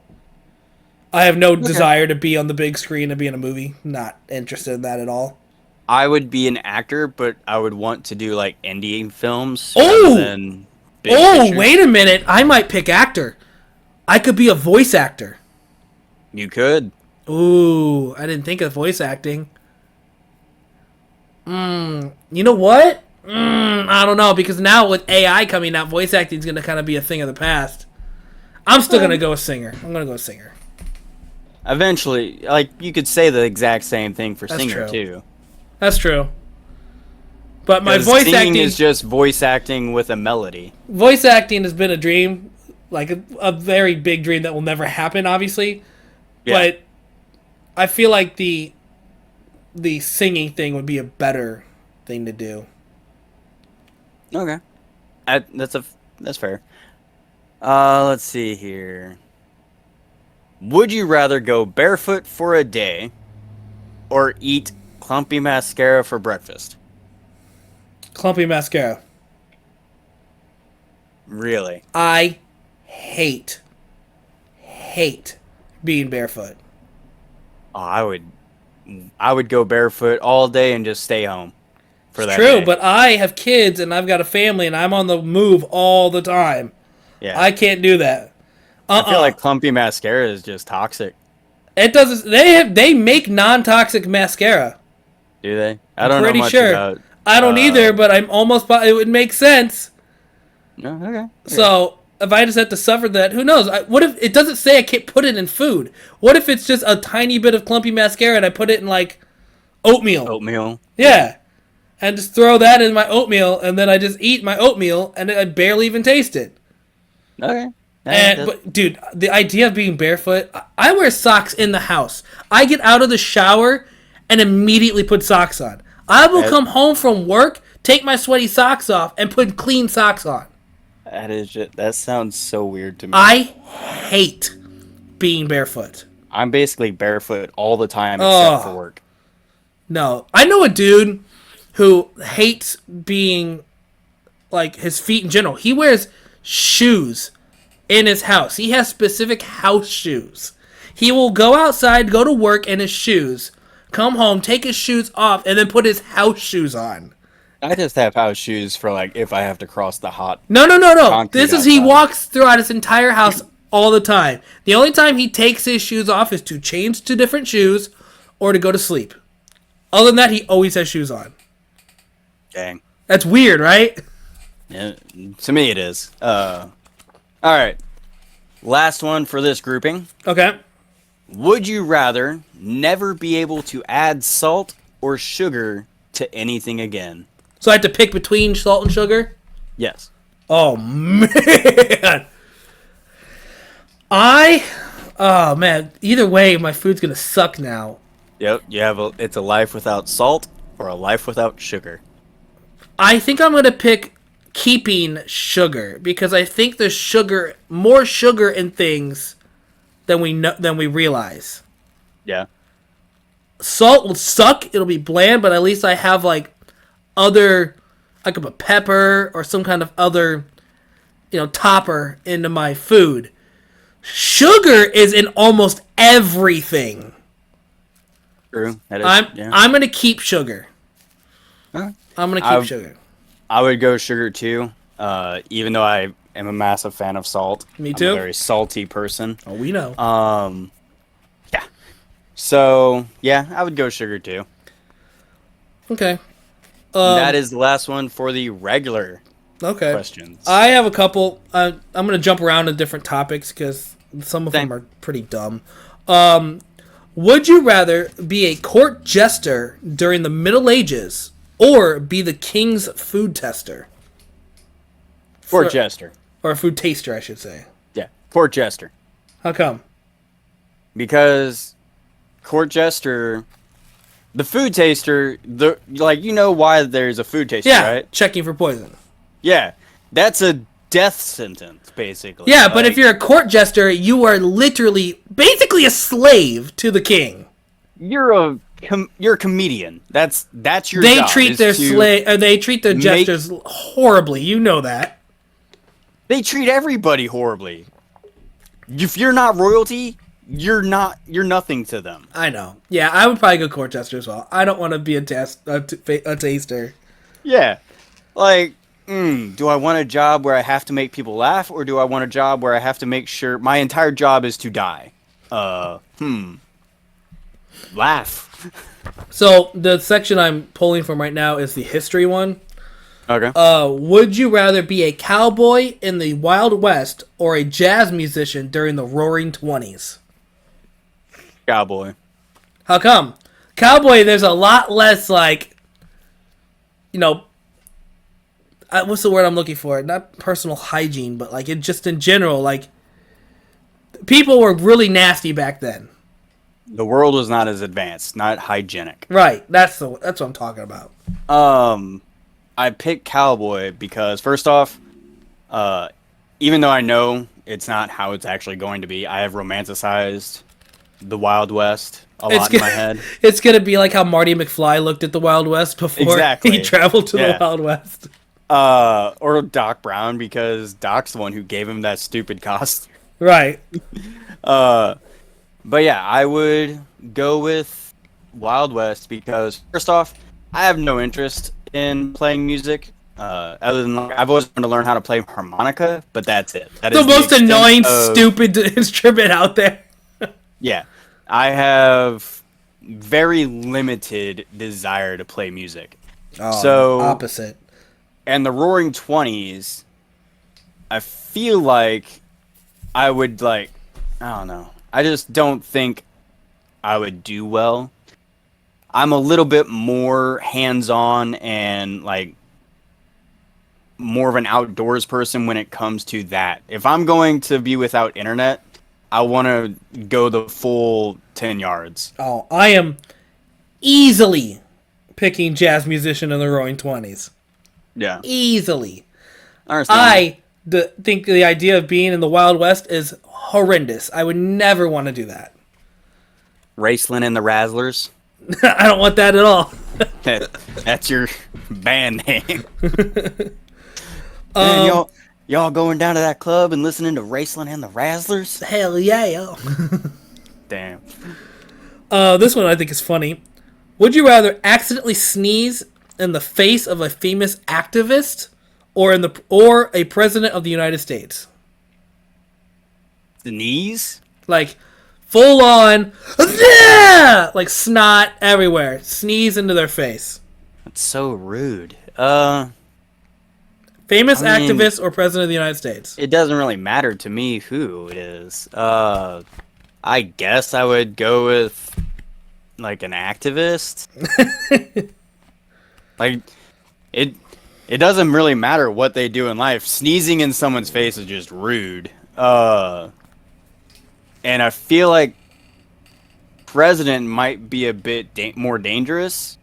I have no desire to be on the big screen and be in a movie. Not interested in that at all. I would be an actor, but I would want to do, like, indie films Oh! rather than big Oh, picture. wait a minute. I might pick actor. I could be a voice actor. You could. Ooh, I didn't think of voice acting. You know what? I don't know, because now with AI coming out, voice acting is going to kind of be a thing of the past. I'm still going to go with singer. I'm going to go with singer. Eventually, like, you could say the exact same thing for That's singer, true. too. That's true. But my 'Cause voice singing acting is just voice acting with a melody. voice acting has been a dream, like a very big dream that will never happen, obviously. Yeah. But I feel like the singing thing would be a better thing to do. Okay. That's fair. Let's see here. Would you rather go barefoot for a day or eat clumpy mascara for breakfast? Clumpy mascara. Really? I hate being barefoot. Oh, I would go barefoot all day and just stay home for that True, day. but I have kids and I've got a family and I'm on the move all the time. Yeah. I can't do that. I feel like clumpy mascara is just toxic. It doesn't. They make non-toxic mascara. Do they? I don't know Pretty much sure. about. I don't either, but I'm almost. It would make sense. No, okay. So if I just have to suffer that, who knows? What if it doesn't say I can't put it in food? What if it's just a tiny bit of clumpy mascara and I put it in like oatmeal? Oatmeal. Yeah, and just throw that in my oatmeal, and then I just eat my oatmeal, and I barely even taste it. Okay. But dude, the idea of being barefoot, I wear socks in the house. I get out of the shower and immediately put socks on. I will come home from work, take my sweaty socks off, and put clean socks on. That sounds so weird to me. I hate being barefoot. I'm basically barefoot all the time except for work. No, I know a dude who hates being like his feet in general. He wears shoes in his house. He has specific house shoes. He will go outside, go to work in his shoes, come home, take his shoes off, and then put his house shoes on. I just have house shoes for like if I have to cross the hot. No. concrete This is he outside. walks throughout his entire house all the time. The only time he takes his shoes off is to change to different shoes or to go to sleep. Other than that, he always has shoes on. Dang. That's weird, right? Yeah, to me it is. All right. Last one for this grouping. Okay. Would you rather never be able to add salt or sugar to anything again? So I have to pick between salt and sugar? Yes. Oh, man. Oh, man. Either way, my food's going to suck now. Yep. It's a life without salt or a life without sugar. I think I'm going to pick keeping sugar because I think there's more sugar in things than we realize. Yeah. Salt will suck. It'll be bland, but at least I have like other, like a pepper or some kind of other, topper into my food. Sugar is in almost everything. True. That is, I'm gonna keep sugar. Huh? I'm gonna keep sugar. I would go sugar too. Even though I am a massive fan of salt. Me too. I'm a very salty person. Oh, we know. Yeah. So yeah, I would go sugar too. Okay. That is the last one for the regular Okay. questions. I have a couple. I'm gonna jump around to different topics because some of them are pretty dumb. Would you rather be a court jester during the Middle Ages or be the king's food tester? Court jester. Or a food taster, I should say. Yeah, court jester. How come? Because court jester, the food taster, why there's a food taster, Yeah, right? checking for poison. Yeah, that's a death sentence, basically. Yeah, but if you're a court jester, you are literally, basically a slave to the king. You're a comedian. That's your They job. treat they treat their jesters horribly. You know that. They treat everybody horribly. If you're not royalty, you're nothing to them. I know. Yeah, I would probably go court jester as well. I don't want to be a taster. Yeah, like do I want a job where I have to make people laugh, or do I want a job where I have to make sure my entire job is to die? Laugh. So the section I'm pulling from right now is the history one. Okay. Would you rather be a cowboy in the Wild West or a jazz musician during the Roaring '20s? Cowboy. How come? Cowboy, there's a lot less, like, you know, what's the word I'm looking for? Not personal hygiene, but, like, it just in general, like, people were really nasty back then. The world was not as advanced, not hygienic. Right. That's what I'm talking about. I picked cowboy because first off, even though I know it's not how it's actually going to be, I have romanticized the Wild West a lot in my head. It's gonna be like how Marty McFly looked at the Wild West before he traveled to the Wild West. Or Doc Brown, because Doc's the one who gave him that stupid costume. Right. But yeah, I would go with Wild West because first off, I have no interest in playing music. Other than I've always wanted to learn how to play harmonica, but that's it. That the is most annoying, stupid instrument out there. Yeah, I have very limited desire to play music. Oh, so opposite. And the Roaring '20s, I feel like I would I don't know. I just don't think I would do well. I'm a little bit more hands-on and more of an outdoors person when it comes to that. If I'm going to be without internet, I want to go the full 10 yards. Oh, I am easily picking jazz musician in the Roaring '20s. Yeah. Easily. I think the idea of being in the Wild West is horrendous. I would never want to do that. Raceland and the Razzlers. I don't want that at all. That's your band name. Man, y'all going down to that club and listening to Raceland and the Razzlers? Hell yeah. Damn. This one I think is funny. Would you rather accidentally sneeze in the face of a famous activist or a president of the United States? Sneeze? Like full on, like snot everywhere. Sneeze into their face. That's so rude. Famous activist or president of the United States? It doesn't really matter to me who it is. I guess I would go with an activist. It doesn't really matter what they do in life. Sneezing in someone's face is just rude. And I feel like president might be a bit more dangerous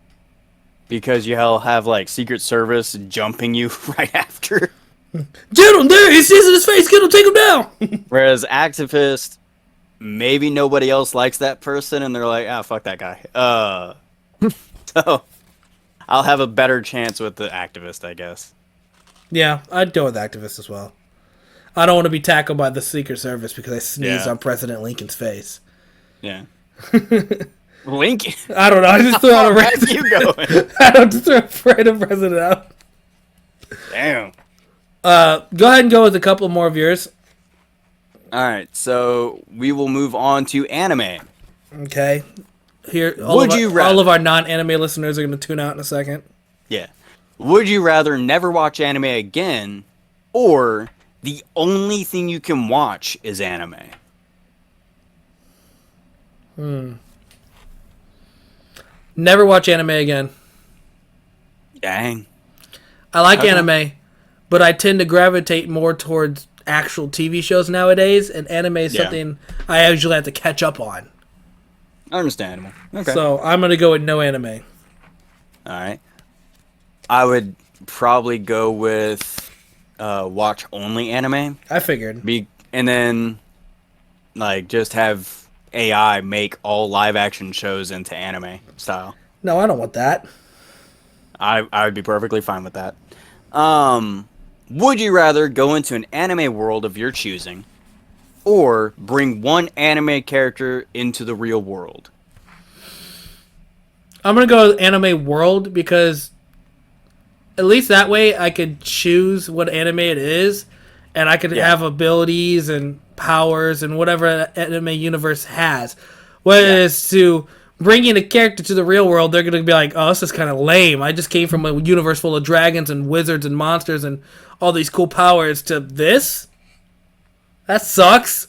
because you'll have Secret Service jumping you right after. Get him there! He sneezes in his face. Get him! Take him down. Whereas activist, maybe nobody else likes that person, and they're like, fuck that guy. So I'll have a better chance with the activist, I guess. Yeah, I'd go with activist as well. I don't want to be tackled by the Secret Service because I sneezed on President Lincoln's face. Yeah. Lincoln? I don't know. I just threw out a random. You going? I don't just throw a random president out. Damn. Go ahead and go with a couple more of yours. All right, so we will move on to anime. Okay. Here, all of our non-anime listeners are going to tune out in a second. Yeah. Would you rather never watch anime again, or the only thing you can watch is anime? Never watch anime again. Dang. I like anime, but I tend to gravitate more towards actual TV shows nowadays, and anime is something I usually have to catch up on. Understandable. Okay. So I'm going to go with no anime. All right. I would probably go with watch only anime. I figured. And then just have AI make all live action shows into anime style. No, I don't want that. I would be perfectly fine with that. Would you rather go into an anime world of your choosing, or bring one anime character into the real world? I'm going to go with anime world because at least that way I could choose what anime it is, and I could have abilities and powers and whatever the anime universe has. Whereas to bringing a character to the real world, they're going to be like, oh, this is kind of lame. I just came from a universe full of dragons and wizards and monsters and all these cool powers to this? That sucks.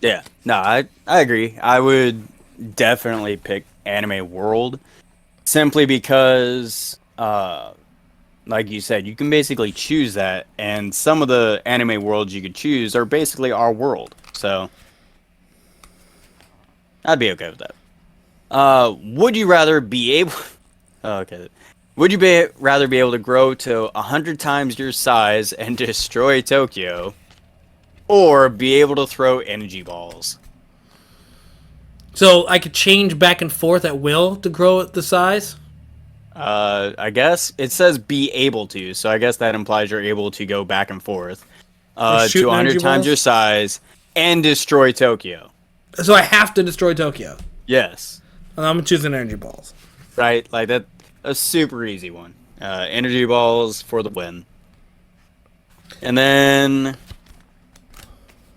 Yeah, no, I agree. I would definitely pick Anime World simply because, like you said, you can basically choose that, and some of the anime worlds you could choose are basically our world. So I'd be okay with that. Would you rather be able? Okay. Would you rather be able to grow to 100 times your size and destroy Tokyo, or be able to throw energy balls? So I could change back and forth at will to grow the size? I guess it says be able to, so I guess that implies you're able to go back and forth to 100 times your size and destroy Tokyo. So I have to destroy Tokyo. Yes. I'm choosing energy balls. Right, like that. A super easy one. Energy balls for the win. And then,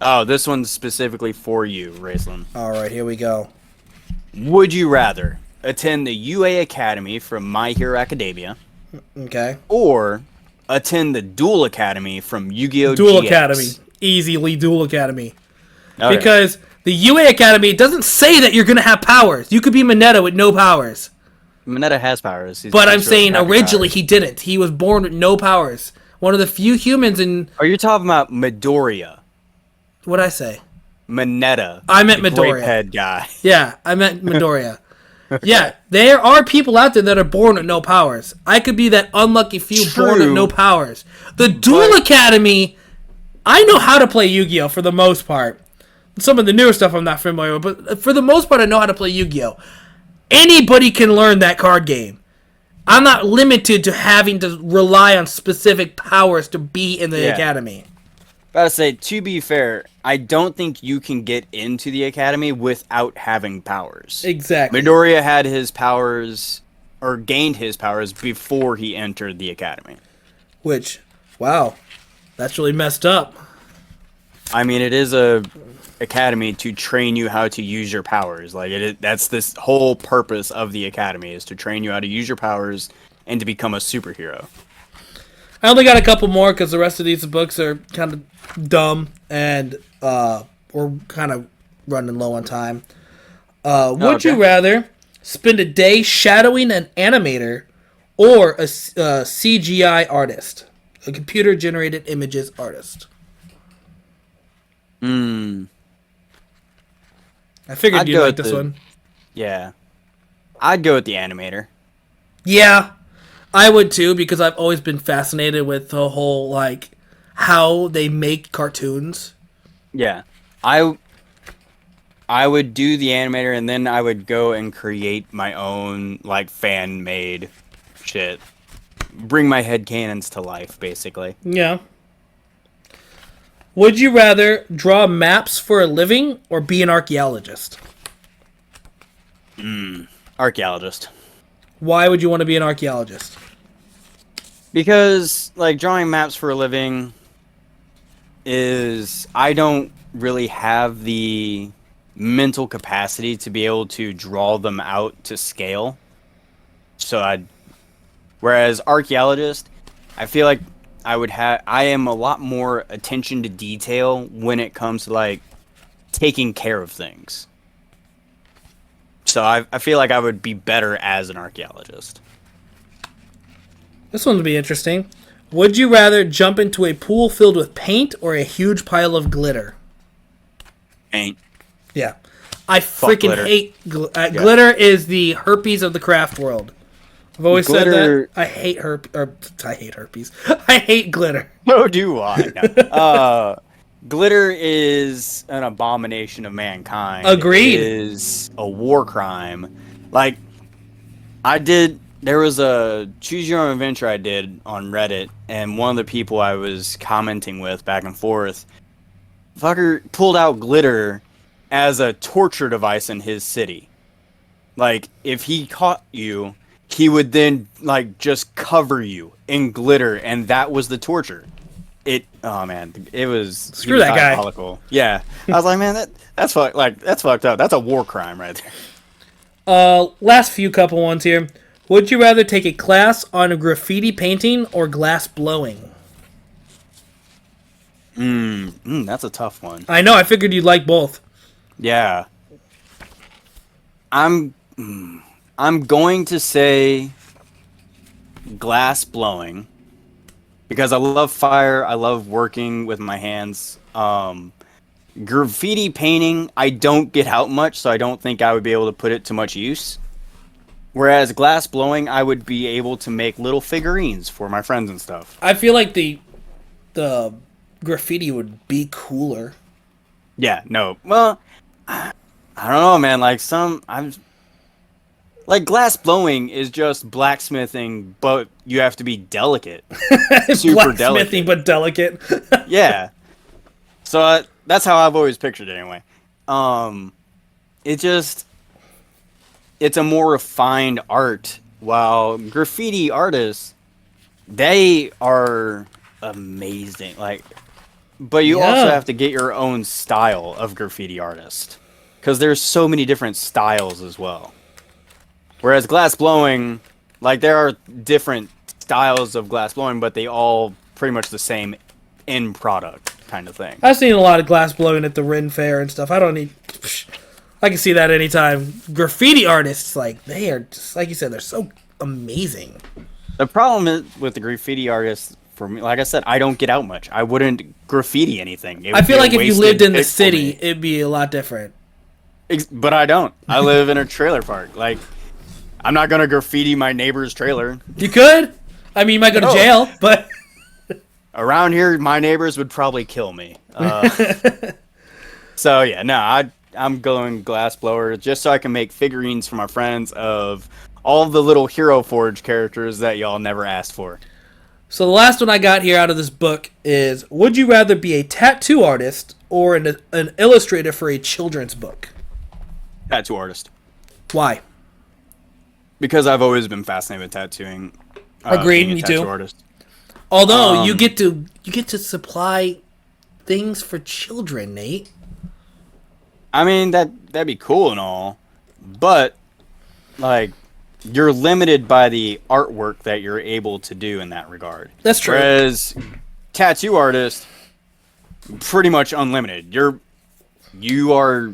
oh, this one's specifically for you, Raceland. All right, here we go. Would you rather attend the UA Academy from My Hero Academia, Okay. or attend the Duel Academy from Yu-Gi-Oh! Duel GX? Academy. Easily Duel Academy. Okay. Because the UA Academy doesn't say that you're going to have powers. You could be Mineta with no powers. Mineta has powers. But I'm saying originally he didn't. He was born with no powers. One of the few humans in... Are you talking about Midoriya? What'd I say? Mineta. I meant the Midoriya. grape head guy. Yeah, I meant Midoriya. Yeah, there are people out there that are born with no powers. I could be that unlucky few born with no powers. The Duel Academy, I know how to play Yu-Gi-Oh! For the most part. Some of the newer stuff I'm not familiar with, but for the most part I know how to play Yu-Gi-Oh! Anybody can learn that card game. I'm not limited to having to rely on specific powers to be in the academy. Gotta say, to be fair, I don't think you can get into the academy without having powers. Exactly. Midoriya had his powers, or gained his powers, before he entered the academy. Which, wow, that's really messed up. I mean, it is a academy to train you how to use your powers. Like that's this whole purpose of the academy, is to train you how to use your powers and to become a superhero. I only got a couple more because the rest of these books are kind of dumb and we're kind of running low on time. Would you rather spend a day shadowing an animator or a CGI artist, a computer generated images artist? I figured you'd like this one. Yeah. I'd go with the animator. Yeah, I would too, because I've always been fascinated with the whole, like, how they make cartoons. Yeah. I would do the animator, and then I would go and create my own, like, fan-made shit. Bring my headcanons to life, basically. Yeah. Would you rather draw maps for a living or be an archaeologist? Archaeologist. Why would you want to be an archaeologist? Because, like, drawing maps for a living is... I don't really have the mental capacity to be able to draw them out to scale. So whereas archaeologist, I feel like I am a lot more attention to detail when it comes to, like, taking care of things. So I feel like I would be better as an archaeologist. This one would be interesting. Would you rather jump into a pool filled with paint or a huge pile of glitter? Paint. Yeah. I freaking glitter. hate glitter is the herpes of the craft world. I've always said that. I hate herpes. I hate glitter. So do I. No. Glitter is an abomination of mankind. Agreed. It is a war crime. Like, there was a Choose Your Own Adventure I did on Reddit, and one of the people I was commenting with back and forth, fucker pulled out glitter as a torture device in his city. Like, if he caught you he would then like just cover you in glitter, and that was the torture. Oh man, it was Screw that guy. diabolical. Yeah, I was like, man, that's fucked up. That's a war crime right there. Last few couple ones here. Would you rather take a class on graffiti painting or glass blowing? That's a tough one. I know. I figured you'd like both. Yeah, I'm going to say glass blowing because I love fire. I love working with my hands. Graffiti painting, I don't get out much, so I don't think I would be able to put it to much use. Whereas glass blowing, I would be able to make little figurines for my friends and stuff. I feel like the graffiti would be cooler. Yeah, no. Well, I don't know, man. Like glass blowing is just blacksmithing, but you have to be delicate. Super Blacksmithing, delicate. but delicate. Yeah. So that's how I've always pictured it anyway. It's a more refined art, while graffiti artists, they are amazing. But you also have to get your own style of graffiti artist, because there's so many different styles as well. Whereas glass blowing, there are different styles of glass blowing, but they all pretty much the same end product kind of thing. I've seen a lot of glass blowing at the Ren Fair and stuff. I don't need... I can see that anytime. Graffiti artists, they are just, like you said, they're so amazing. The problem is with the graffiti artists, for me, like I said, I don't get out much. I wouldn't graffiti anything. I feel like if you lived in the city, it'd be a lot different. But I don't. I live in a trailer park. I'm not going to graffiti my neighbor's trailer. You could. I mean, you might go to jail, but... Around here, my neighbors would probably kill me. So, yeah, no, I'm going glass blower just so I can make figurines for my friends of all of the little Hero Forge characters that y'all never asked for. So the last one I got here out of this book is, would you rather be a tattoo artist or an illustrator for a children's book? Tattoo artist. Why? Because I've always been fascinated with tattooing. Agreed, me too. Artist. Although you get to supply things for children, Nate. I mean, that'd be cool and all, but you're limited by the artwork that you're able to do in that regard. That's true. Whereas tattoo artist, pretty much unlimited. You are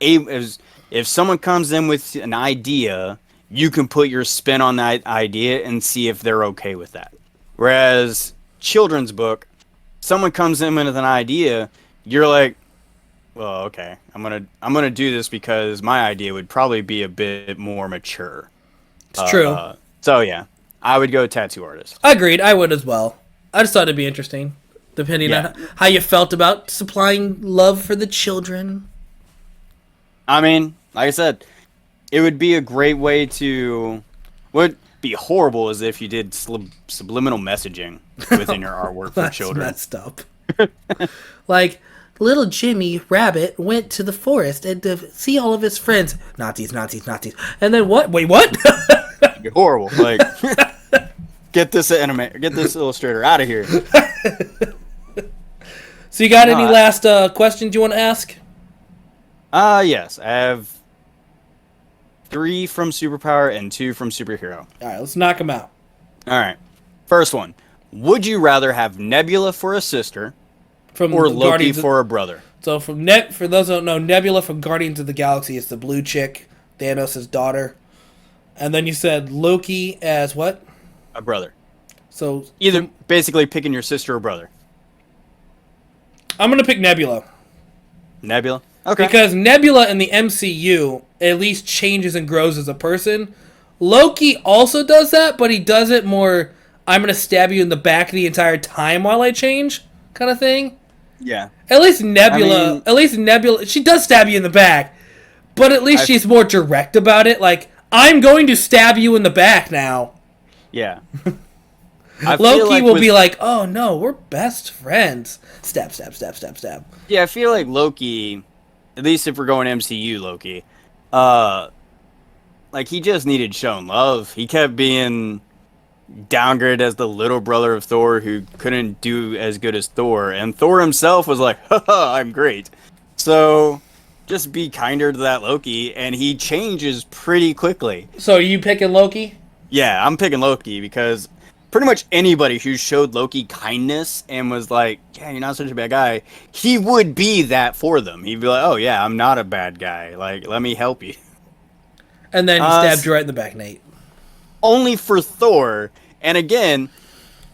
able, if someone comes in with an idea, you can put your spin on that idea and see if they're okay with that. Whereas children's book, someone comes in with an idea, you're like, well, okay, I'm gonna do this because my idea would probably be a bit more mature. It's true. So yeah, I would go tattoo artist. Agreed, I would as well. I just thought it'd be interesting, depending on how you felt about supplying love for the children. I mean, like I said, it would be a great way to... What would be horrible is if you did subliminal messaging within your artwork for children. That's messed up. Little Jimmy Rabbit went to the forest and to see all of his friends. Nazis, Nazis, Nazis. And then what? Wait, what? You're horrible. Get this illustrator out of here. So you got any last questions you want to ask? Yes. I have 3 from Superpower and 2 from Superhero. All right, let's knock them out. All right. First one. Would you rather have Nebula for a sister or Loki for a brother? So for those who don't know, Nebula from Guardians of the Galaxy is the blue chick, Thanos' daughter. And then you said Loki as what? A brother. So either basically picking your sister or brother. I'm going to pick Nebula. Nebula? Okay. Because Nebula in the MCU at least changes and grows as a person. Loki also does that, but he does it more, I'm going to stab you in the back the entire time while I change kind of thing. Yeah. At least Nebula, she does stab you in the back, but at least she's more direct about it. I'm going to stab you in the back now. Yeah. Loki will be like, oh no, we're best friends. Stab, stab, stab, stab, stab. Yeah, I feel like Loki, at least if we're going MCU Loki, like he just needed shown love. He kept being downgraded as the little brother of Thor who couldn't do as good as Thor, and Thor himself was like, haha, I'm great. So just be kinder to that Loki, and he changes pretty quickly. So are you picking Loki? Yeah, I'm picking Loki because pretty much anybody who showed Loki kindness and was like, yeah, you're not such a bad guy, he would be that for them. He'd be like, oh yeah, I'm not a bad guy. Like, let me help you. And then he stabbed you right in the back, Nate. Only for Thor. And again,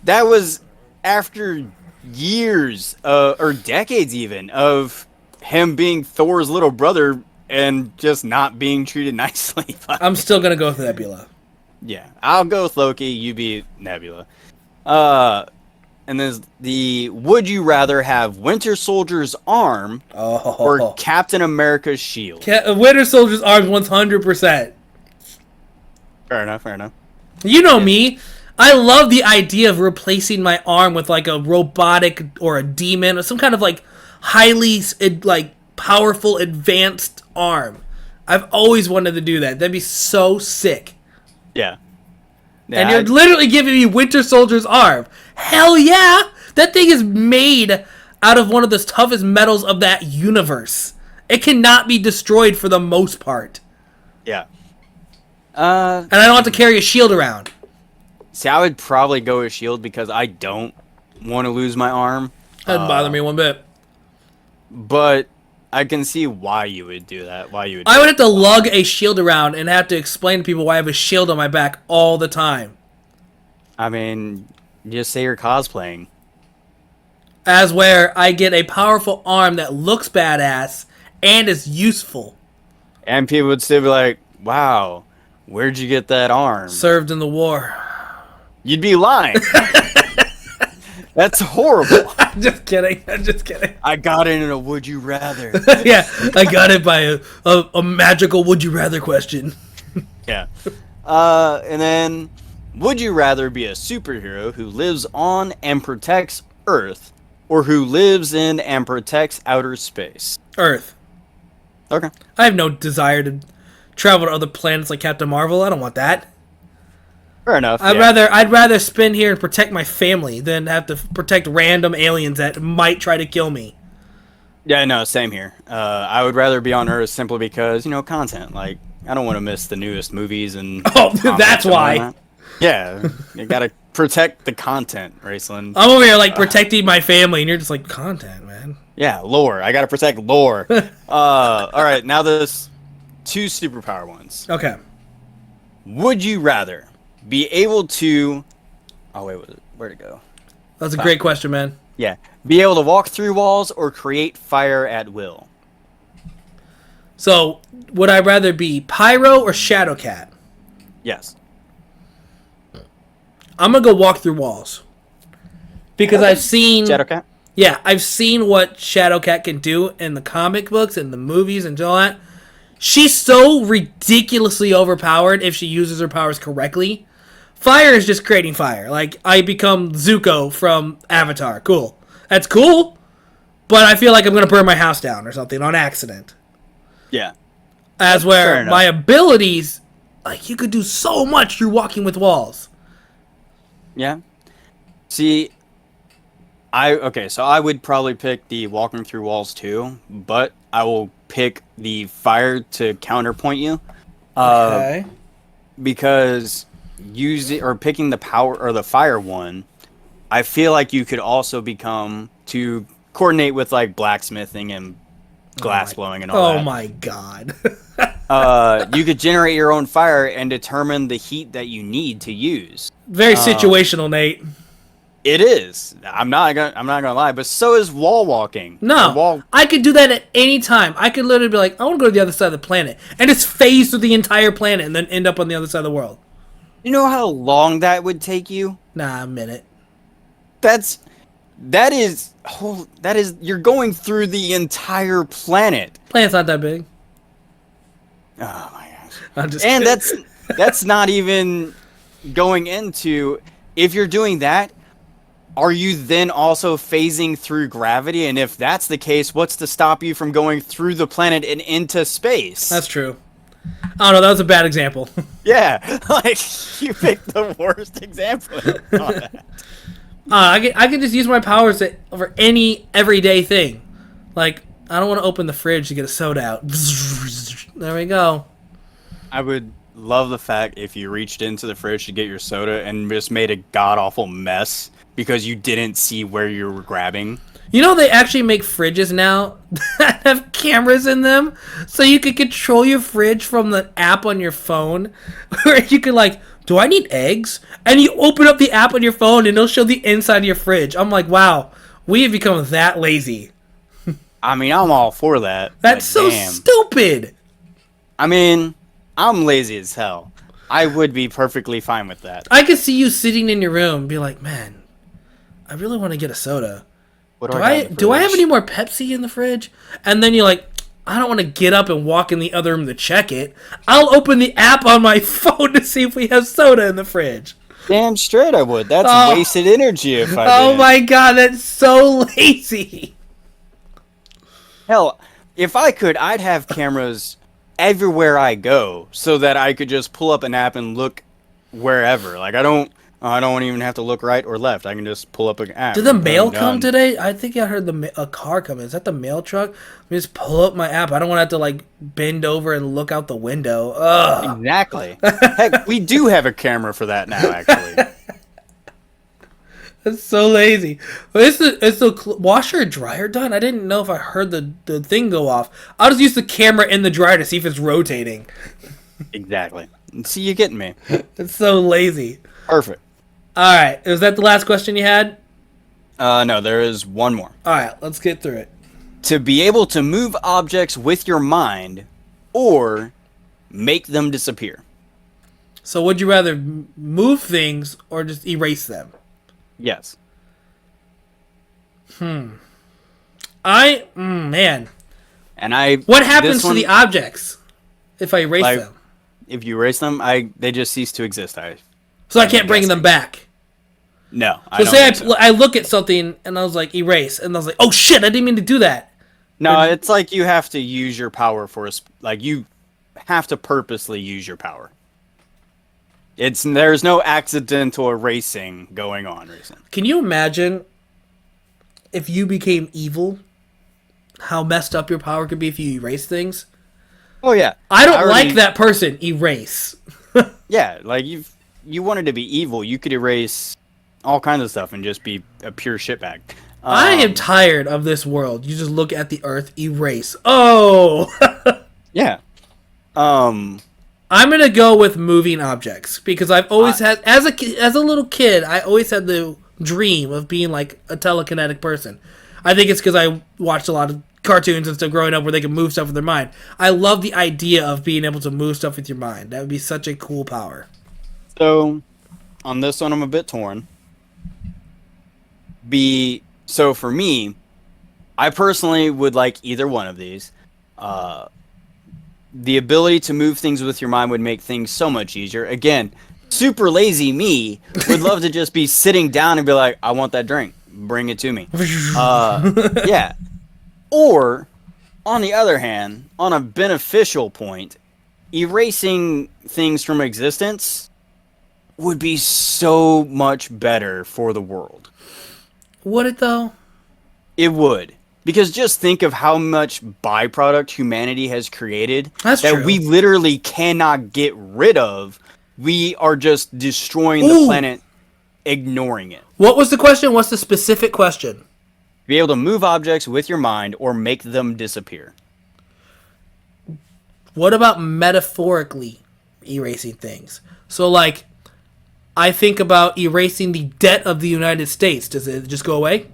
that was after years, or decades even, of him being Thor's little brother and just not being treated nicely. I'm still going to go with Nebula. Yeah, I'll go with Loki. You be Nebula. And then the would you rather have Winter Soldier's arm or Captain America's shield? Winter Soldier's arm 100%. Fair enough, fair enough. You know me. I love the idea of replacing my arm with like a robotic or a demon or some kind of like highly like powerful advanced arm. I've always wanted to do that. That'd be so sick. Yeah. And you're literally giving me Winter Soldier's arm. Hell yeah! That thing is made out of one of the toughest metals of that universe. It cannot be destroyed for the most part. Yeah. And I don't have to carry a shield around. See, I would probably go with shield because I don't want to lose my arm. Doesn't bother me one bit. But I can see why you would do that. I would have to lug a shield around and have to explain to people why I have a shield on my back all the time. I mean, just say you're cosplaying. As where I get a powerful arm that looks badass and is useful. And people would still be like, wow, where'd you get that arm? Served in the war. You'd be lying. That's horrible. I'm just kidding. I got it in a would you rather. Yeah, I got it by a magical would you rather question. Yeah. And then, would you rather be a superhero who lives on and protects Earth, or who lives in and protects outer space? Earth. Okay. I have no desire to travel to other planets like Captain Marvel. I don't want that. Fair enough. I'd rather spend here and protect my family than have to protect random aliens that might try to kill me. Yeah, no, same here. I would rather be on Earth simply because, content. Like, I don't want to miss the newest movies and... Oh, that's why. Yeah, you gotta protect the content, Raceland. I'm over here, protecting my family, and you're just like, content, man. Yeah, lore. I gotta protect lore. Alright, now there's two superpower ones. Okay. Would you rather be able to... Oh, wait, where'd it go? That's a great question, man. Yeah. Be able to walk through walls or create fire at will? So, would I rather be Pyro or Shadowcat? Yes. I'm going to go walk through walls. Because I've seen... Shadowcat? Yeah, I've seen what Shadowcat can do in the comic books and the movies and all that. She's so ridiculously overpowered if she uses her powers correctly. Fire is just creating fire. Like, I become Zuko from Avatar. Cool. That's cool, but I feel like I'm going to burn my house down or something on accident. Yeah. As where my abilities, like, you could do so much through walking with walls. Yeah. See, so I would probably pick the walking through walls too, but I will pick the fire to counterpoint you. Okay. Because picking the power or the fire one, I feel like you could also become to coordinate with like blacksmithing and glass blowing and all that. Oh my god. You could generate your own fire and determine the heat that you need to use. Very situational, Nate. It is. I'm not gonna lie, but so is wall walking. No, I could do that at any time. I could literally be like, I want to go to the other side of the planet, and just phase through the entire planet, and then end up on the other side of the world. You know how long that would take you? Nah, a minute. That is you're going through the entire planet. Planet's not that big. Oh my gosh. I'm just and kidding. that's not even going into, if you're doing that, are you then also phasing through gravity? And if that's the case, what's to stop you from going through the planet and into space? That's true. I don't know. That was a bad example. Yeah, like you picked the worst example. On that. I can just use my powers for any everyday thing. Like, I don't want to open the fridge to get a soda out. There we go. I would love the fact if you reached into the fridge to get your soda and just made a god awful mess because you didn't see where you were grabbing. You know they actually make fridges now that have cameras in them, so you can control your fridge from the app on your phone, where you can like, do I need eggs? And you open up the app on your phone and it'll show the inside of your fridge. I'm like, wow, we have become that lazy. I mean, I'm all for that. That's but so damn. stupid. I mean, I'm lazy as hell. I would be perfectly fine with that. I could see you sitting in your room and be like, man, I really want to get a soda. What Do got in the do I have fridge? any more Pepsi in the fridge? And then you're like, I don't want to get up and walk in the other room to check it. I'll open the app on my phone to see if we have soda in the fridge. Damn straight I would. That's Oh. wasted energy if I Oh did. my god, that's so lazy. Hell, if I could, I'd have cameras everywhere I go so that I could just pull up an app and look wherever. Like I don't even have to look right or left. I can just pull up an app. Did the and mail I'm come done. today? I think I heard a car coming. Is that the mail truck? Let me just pull up my app. I don't want to have to like bend over and look out the window. Ugh. Exactly. Heck, we do have a camera for that now, actually. That's so lazy. But is the washer and dryer done? I didn't know if I heard the thing go off. I'll just use the camera in the dryer to see if it's rotating. Exactly. See, you getting me. It's so lazy. Perfect. All right, is that the last question you had? No, there is one more. All right, let's get through it. To be able to move objects with your mind or make them disappear. So would you rather move things or just erase them? Yes. Man. And I What happens this to one, the objects if I erase Like, them? if you erase them, they just cease to exist. So I can't bring them back. No. So say I look at something and I was like, erase. And I was like, oh shit, I didn't mean to do that. No, it's like you have to use your power for like you have to purposely use your power. There's no accidental erasing going on, Reason. Can you imagine if you became evil? How messed up your power could be if you erase things? Oh yeah. I don't already- like that person. Erase. Yeah, like you wanted to be evil, you could erase all kinds of stuff and just be a pure shitbag. I am tired of this world. You just look at the earth, erase. Oh! Yeah. I'm gonna go with moving objects because I've always had, as a little kid, I always had the dream of being like a telekinetic person. I think it's because I watched a lot of cartoons and stuff growing up where they can move stuff with their mind. I love the idea of being able to move stuff with your mind. That would be such a cool power. So, on this one, I'm a bit torn. So for me, I personally would like either one of these. The ability to move things with your mind would make things so much easier. Again, super lazy me would love to just be sitting down and be like, I want that drink. Bring it to me. Yeah. Or, on the other hand, on a beneficial point, erasing things from existence would be so much better for the world. Would it though? It would. Because just think of how much byproduct humanity has created That's that true. we literally cannot get rid of. We are just destroying the Ooh. planet, ignoring it. What was the question? What's the specific question? Be able to move objects with your mind or make them disappear. What about metaphorically erasing things? So, like, I think about erasing the debt of the United States. Does it just go away?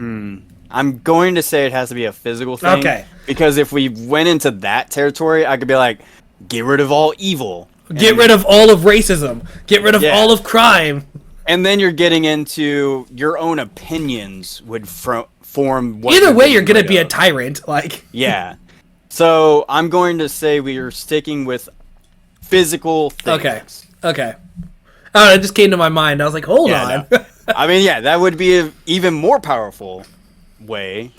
I'm going to say it has to be a physical thing. Okay. Because if we went into that territory, I could be like, get rid of all evil. Get rid of all of racism. Get rid of Yeah. all of crime. And then you're getting into your own opinions would form what Either you're way, you're getting gonna rid be a of. tyrant. Like, Yeah. So I'm going to say we are sticking with physical things. okay. Oh, it just came to my mind. I was like, hold Yeah, on. I mean, yeah, that would be an even more powerful way.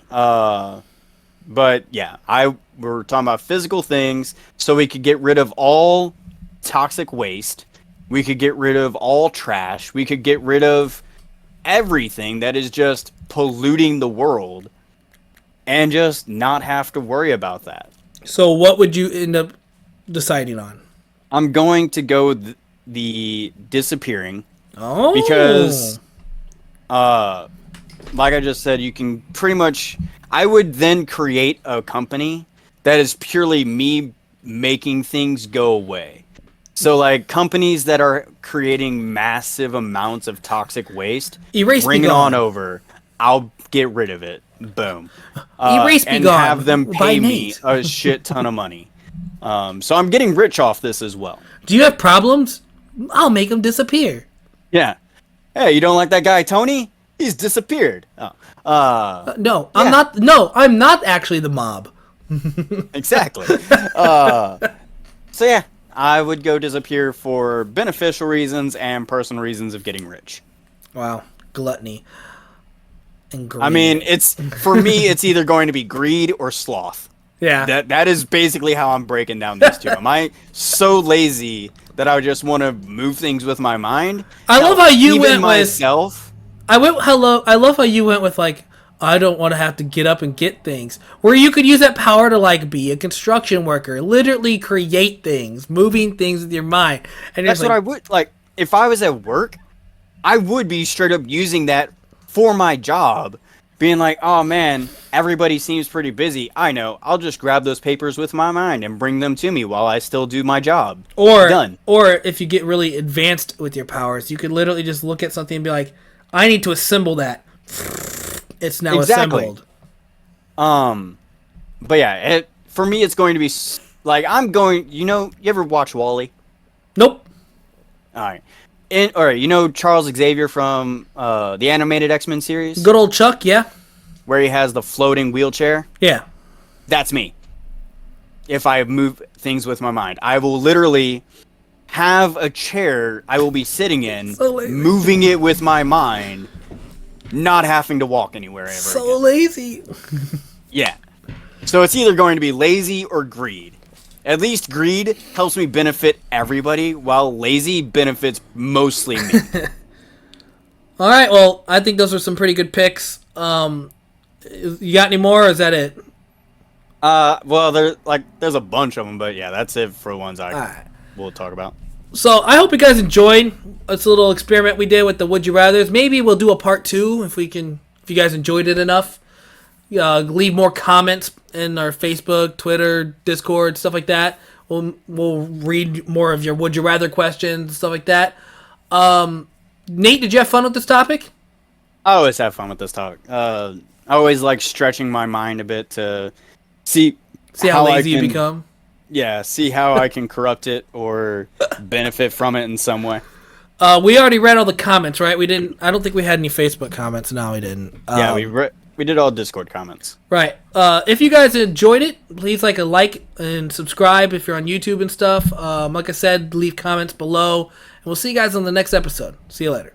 But yeah, we're talking about physical things, so we could get rid of all toxic waste. We could get rid of all trash. We could get rid of everything that is just polluting the world, and just not have to worry about that. So what would you end up deciding on? I'm going to go with the disappearing. Oh. Because, like I just said, you can pretty much... I would then create a company that is purely me making things go away. So, like, companies that are creating massive amounts of toxic waste, Erase bring Be it on Gone. over. I'll get rid of it. Boom. Erase Be and Gone have them by pay me Nate. a shit ton of money. So I'm getting rich off this as well. Do you have problems? I'll make them disappear. Yeah. Hey, you don't like that guy Tony? He's disappeared. Oh. No, Yeah. I'm not. No, I'm not actually the mob. Exactly. So yeah, I would go disappear for beneficial reasons and personal reasons of getting rich. Wow, gluttony and greed. I mean, it's for me, it's either going to be greed or sloth. yeah. That is basically how I'm breaking down these two. Am I so lazy that I would just want to move things with my mind? I love how you Even went with. myself. I love how you went with like. I don't want to have to get up and get things. Where you could use that power to like be a construction worker, literally create things, moving things with your mind. And That's what I would like. If I was at work, I would be straight up using that for my job, being like, "Oh man, everybody seems pretty busy. I know. I'll just grab those papers with my mind and bring them to me while I still do my job." Done. Or if you get really advanced with your powers, you could literally just look at something and be like, "I need to assemble that." It's now Exactly. assembled. But yeah, for me, it's going to be like I'm going. You ever watch Wall-E? Nope. All right. All right. You know Charles Xavier from the animated X-Men series, Good old Chuck, yeah, where he has the floating wheelchair. yeah. That's me. If I move things with my mind, I will literally have a chair I will be sitting in, So lazy. moving it with my mind, not having to walk anywhere ever So again. lazy. Yeah. So it's either going to be lazy or greed. At least greed helps me benefit everybody, while lazy benefits mostly me. All right. Well, I think those are some pretty good picks. You got any more, or is that it? Well, there's a bunch of them, but yeah, that's it for ones Alright. we'll talk about. So I hope you guys enjoyed this little experiment we did with the Would You Rather's. Maybe we'll do a part 2 if you guys enjoyed it enough. Leave more comments in our Facebook, Twitter, Discord, stuff like that. We'll read more of your Would You Rather questions, stuff like that. Nate, did you have fun with this topic? I always have fun with this talk. I always like stretching my mind a bit to see how I lazy you can- become. Yeah, see how I can corrupt it or benefit from it in some way. We already read all the comments, right? We didn't. I don't think we had any Facebook comments. No, we didn't. Yeah, we did all Discord comments. Right. If you guys enjoyed it, please like and subscribe if you're on YouTube and stuff. Like I said, leave comments below. And we'll see you guys on the next episode. See you later.